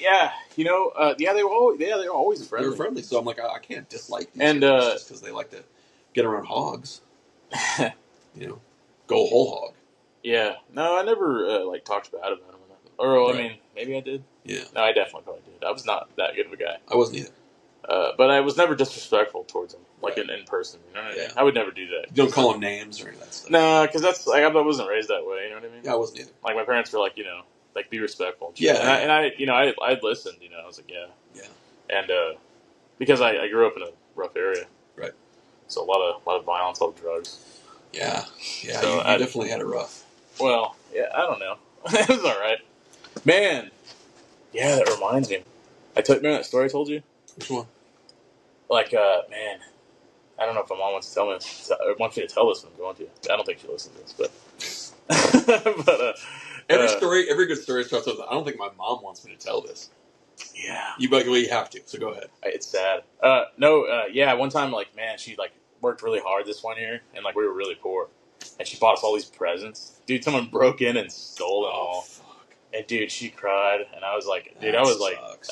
they were always friendly.
They were friendly, so I'm like, I can't dislike these
and
guys just because they like to get around hogs. Go whole hog.
Yeah, no, I never talked bad about them or right. I mean, maybe I did.
Yeah,
no, I definitely probably did. I was not that good of a guy.
I wasn't either.
But I was never disrespectful towards them. like in person. You know what I mean?
Yeah.
I would never do that.
You don't call them names or any of that stuff.
Nah, because that's like I wasn't raised that way. You know what I mean?
Yeah, I wasn't either.
Like my parents were like, like be respectful. And shit.
Yeah,
and I listened. I was like, yeah. And because I grew up in a rough area,
right?
So a lot of violence, a lot of drugs.
Yeah.
So
you definitely had it rough.
Well, yeah, I don't know. It was all right, man. Yeah, that reminds me. Remember that story I told you?
Which one?
Like, man, I don't know if my mom wants to tell me. I want you to tell this one. I want to. I don't think she listens to this, but but
every good story starts with, I don't think my mom wants me to tell this.
Yeah,
you have to. So go ahead.
It's sad. Yeah. One time, like, man, she like worked really hard this one year, and like we were really poor, and she bought us all these presents. Dude, someone broke in and stole them all.
Fuck.
And dude, she cried, and I was like, dude,
That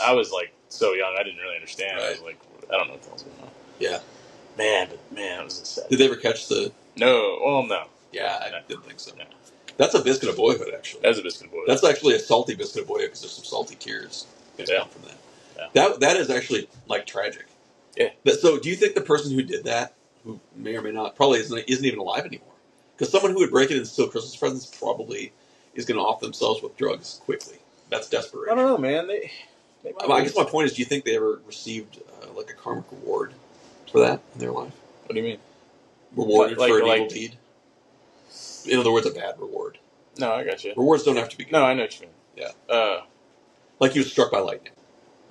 I was like so young, I didn't really understand. Right. I was like, I don't know what the hell's going on. Yeah. Man, it was sad.
Did they ever catch the?
No. Well, no.
Yeah, I didn't think so. No. That's a biscuit of boyhood, actually.
That's a biscuit of boyhood.
That's actually a salty biscuit of boyhood because there's some salty tears that come from that. Yeah. That is actually like tragic. Yeah. So, do you think the person who did that, who may or may not, probably isn't even alive anymore? Because someone who would break in and steal Christmas presents probably is going to off themselves with drugs quickly. That's desperation.
I don't know, man.
I guess my point is, do you think they ever received like a karmic reward for that in their life?
What do you mean?
Rewarded for an evil deed? In other words, a bad reward.
No, I got you.
Rewards don't have to be good.
No, I know what you mean.
Yeah. Like he was struck by lightning.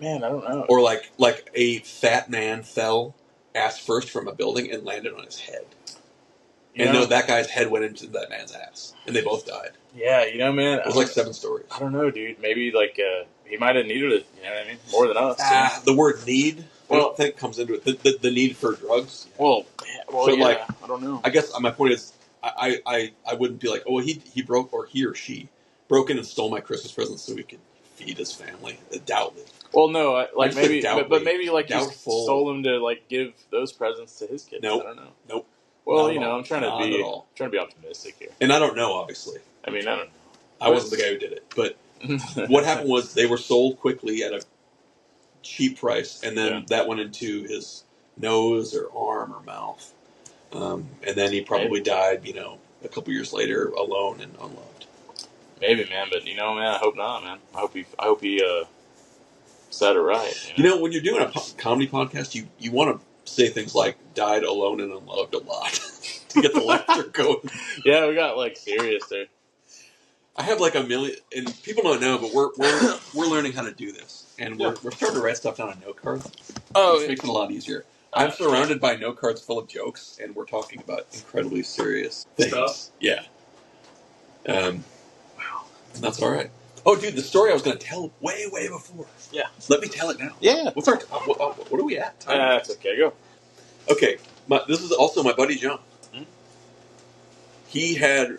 Man, I don't know.
Or like a fat man fell ass first from a building and landed on his head. That guy's head went into that man's ass. And they both died.
Yeah, man.
It was like 7 stories.
I don't know, dude. Maybe like he might have needed it, you know what I mean? More than us.
The word need, I don't think comes into it. The need for drugs.
Well,
so
I don't know.
I guess my point is, I wouldn't be like, oh, he broke, or he or she broke in and stole my Christmas presents so we could feed his family. Doubtly.
Well, no, maybe, but maybe like you stole him to like give those presents to his kids. Nope. I don't know. Nope. Well, I'm trying to be optimistic here.
And I don't know, obviously.
I mean, I don't know.
I wasn't the guy who did it, but what happened was they were sold quickly at a cheap price, and then that went into his nose or arm or mouth, and then he probably died. A couple years later, alone and unloved.
Maybe, man, but man, I hope not, man. I hope he said it right.
When you're doing a comedy podcast, you want to say things like "died alone and unloved" a lot to get the laughter going.
Yeah, we got like serious there.
I have like a million, and people don't know, but we're learning how to do this, and we're starting to write stuff down on note cards. Which makes it a lot easier. I'm surrounded by note cards full of jokes, and we're talking about incredibly serious things. Stuff? Yeah. Wow. And that's all right. Oh, dude, the story I was going to tell way before. Yeah. Let me tell it now. Yeah. What's our what are we at?
That's okay. Go.
Okay. This is also my buddy John. Hmm? He had,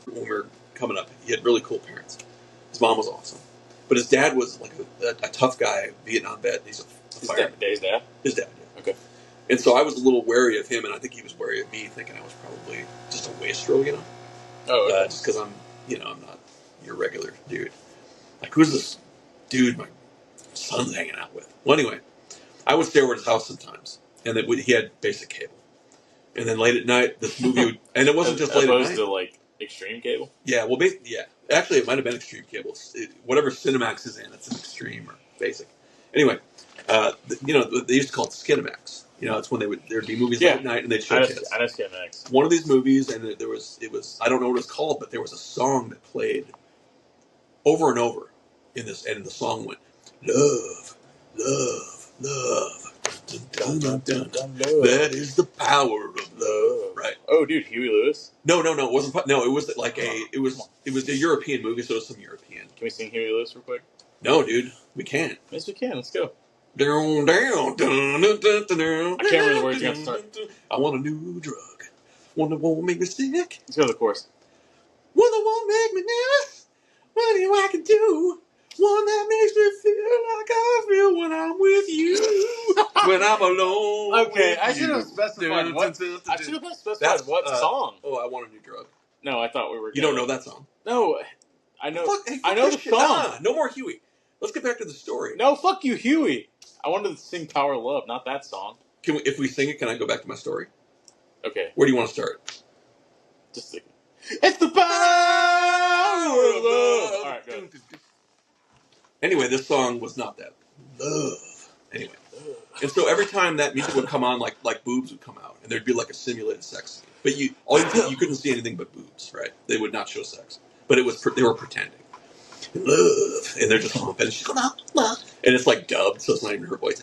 when we were coming up, he had really cool parents. His mom was awesome. But his dad was like a tough guy, Vietnam vet. He's a fireman.
His dad?
His dad, yeah.
Okay.
And so I was a little wary of him, and I think he was wary of me, thinking I was probably just a wastrel,
Oh, okay.
Just because I'm not your regular dude. Like, who's this dude my son's hanging out with? Well, anyway, I would stay over at his house sometimes, and he had basic cable. And then late at night, this movie would, and it wasn't just late at night.
Opposed to, like, extreme cable?
Yeah, well, actually, it might have been extreme cable. Whatever Cinemax is in, it's an extreme or basic. Anyway, they used to call it Skinemax. It's when there'd be movies late at night and they'd show kids.
I know Skinemax.
One of these movies, and it was I don't know what it's called, but there was a song that played over and over in this, and the song went, "Love, love, love. Dun, dun, dun, dun, love. That is the power of love." Right.
Oh, dude, Huey Lewis?
No, it wasn't. No, it was like it was a European movie, so it was some European.
Can we sing Huey Lewis real quick?
No, dude, we can't.
Yes, we can. Let's go.
Down, down, dun, dun, dun, dun, dun,
I can't remember the words you have to start.
I want a new drug. One that won't make me sick.
Let's go to the chorus.
One that won't make me nervous. What do I can do? One that makes me feel like I feel when I'm with you. When I'm alone.
Okay, I should have specified what. I should have specified what song.
Oh, I want a new drug.
No, I thought we were.
You don't know that song?
No, I know. I know the song.
Nah, no more Huey. Let's get back to the story.
No, fuck you, Huey. I wanted to sing "Power of Love," not that song.
if we sing it, can I go back to my story?
Okay.
Where do you want to start?
Just sing it. It's the power of love. All right, go.
Anyway, this song was not that. Love. Anyway. And so every time that music would come on, like boobs would come out, and there'd be like a simulated sex scene. But you couldn't see anything but boobs, right? They would not show sex, but they were pretending. Love, and they're just humping. She's going, love, and it's like dubbed, so it's not even her voice.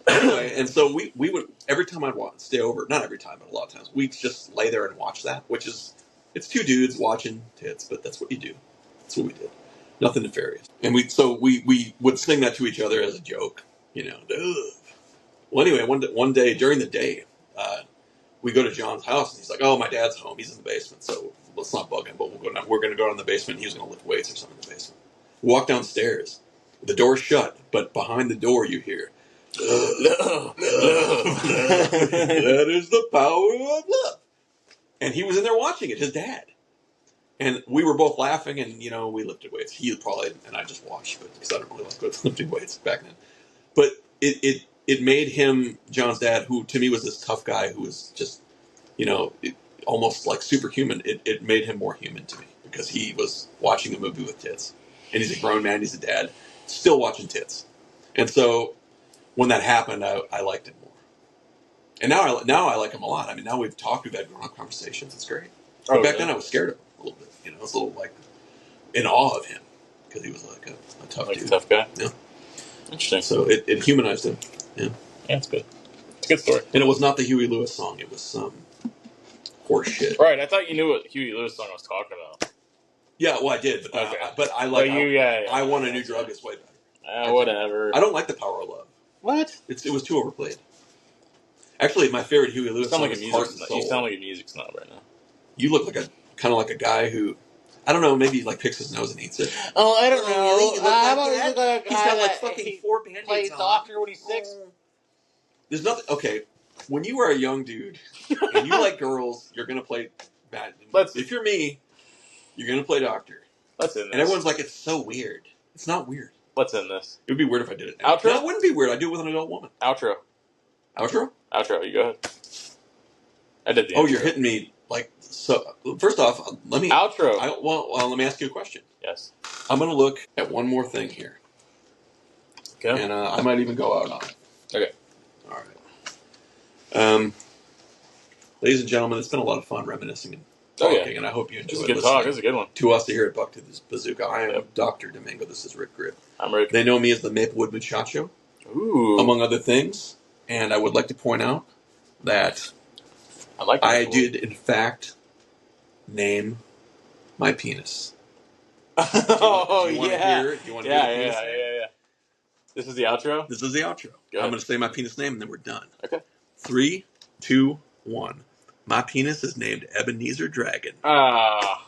Anyway, and so we would every time I'd stay over, not every time, but a lot of times we'd just lay there and watch that, which is it's two dudes watching tits, but that's what you do. That's what we did. Nothing nefarious. And we would sing that to each other as a joke, you know. Well, anyway, one day during the day, we go to John's house, and he's like, "Oh, my dad's home. He's in the basement, so let's not bug him. But we'll go down. We're going to go down in the basement. He was going to lift weights or something in the basement." We walk downstairs. The door's shut, but behind the door you hear, "Love, love, love. That is the power of love." And he was in there watching it. His dad. And we were both laughing, and we lifted weights. He probably, and I just watched, but because I don't really like lifting weights back then. But it made him, John's dad, who to me was this tough guy who was just, almost like superhuman. It made him more human to me because he was watching a movie with tits, and he's a grown man. He's a dad, still watching tits, and so when that happened, I liked him more. And now I like him a lot. I mean, now we've talked, we've had grown-up conversations. It's great. But back then I was scared of him a little bit. I was a little like in awe of him because he was like a tough dude.
A tough guy.
Yeah.
Interesting.
So it humanized him. Yeah.
Yeah, it's good. It's a good story.
And it was not the Huey Lewis song. It was some horse shit.
Right. I thought you knew what Huey Lewis song I was talking about.
Yeah, well, I did, but
okay.
I like.
I
Want a New Drug is way better.
Whatever.
I don't like the Power of Love.
What?
It was too overplayed. Actually, my favorite Huey Lewis song is Heart and Soul.
You sound like a music snob right now.
You look like kind of like a guy who, I don't know, maybe like picks his nose and eats it.
Oh, I don't know.
I've always looked like a guy
He's got
like fucking 4 Band-Aids
plays
on.
doctor when he's 6.
There's nothing. Okay, when you are a young dude and you like girls, you're gonna play bad. If you're me, you're gonna play doctor.
Let's end this.
And everyone's like, it's so weird. It's not weird.
Let's end this.
It would be weird if I did it now.
Outro?
No, it wouldn't be weird. I'd do it with an adult woman.
Outro.
Outro?
Outro. You go ahead. I did the
Oh,
intro.
you're hitting me like so. First off, let me
outro.
Let me ask you a question.
Yes.
I'm gonna look at one more thing here.
Okay.
And I might even go out on it.
Okay.
All right. Ladies and gentlemen, it's been a lot of fun reminiscing and talking, and I hope you enjoyed
listening. This is a good talk. This is a good one.
To us here at BuckTooth Bazooka. I am Dr. Domingo. This is Rick Grip.
I'm Rick.
They know me as the Maplewood Muchacho.
Ooh.
Among other things. And I would like to point out that I did, in fact, name my penis.
Oh,
do you
yeah.
Hear it? Do you want to hear the penis name?
Yeah. This is the outro?
This is the outro. I'm going to say my penis name, and then we're done.
Okay.
3, 2, 1. My penis is named Ebenezer Dragon.
Ah.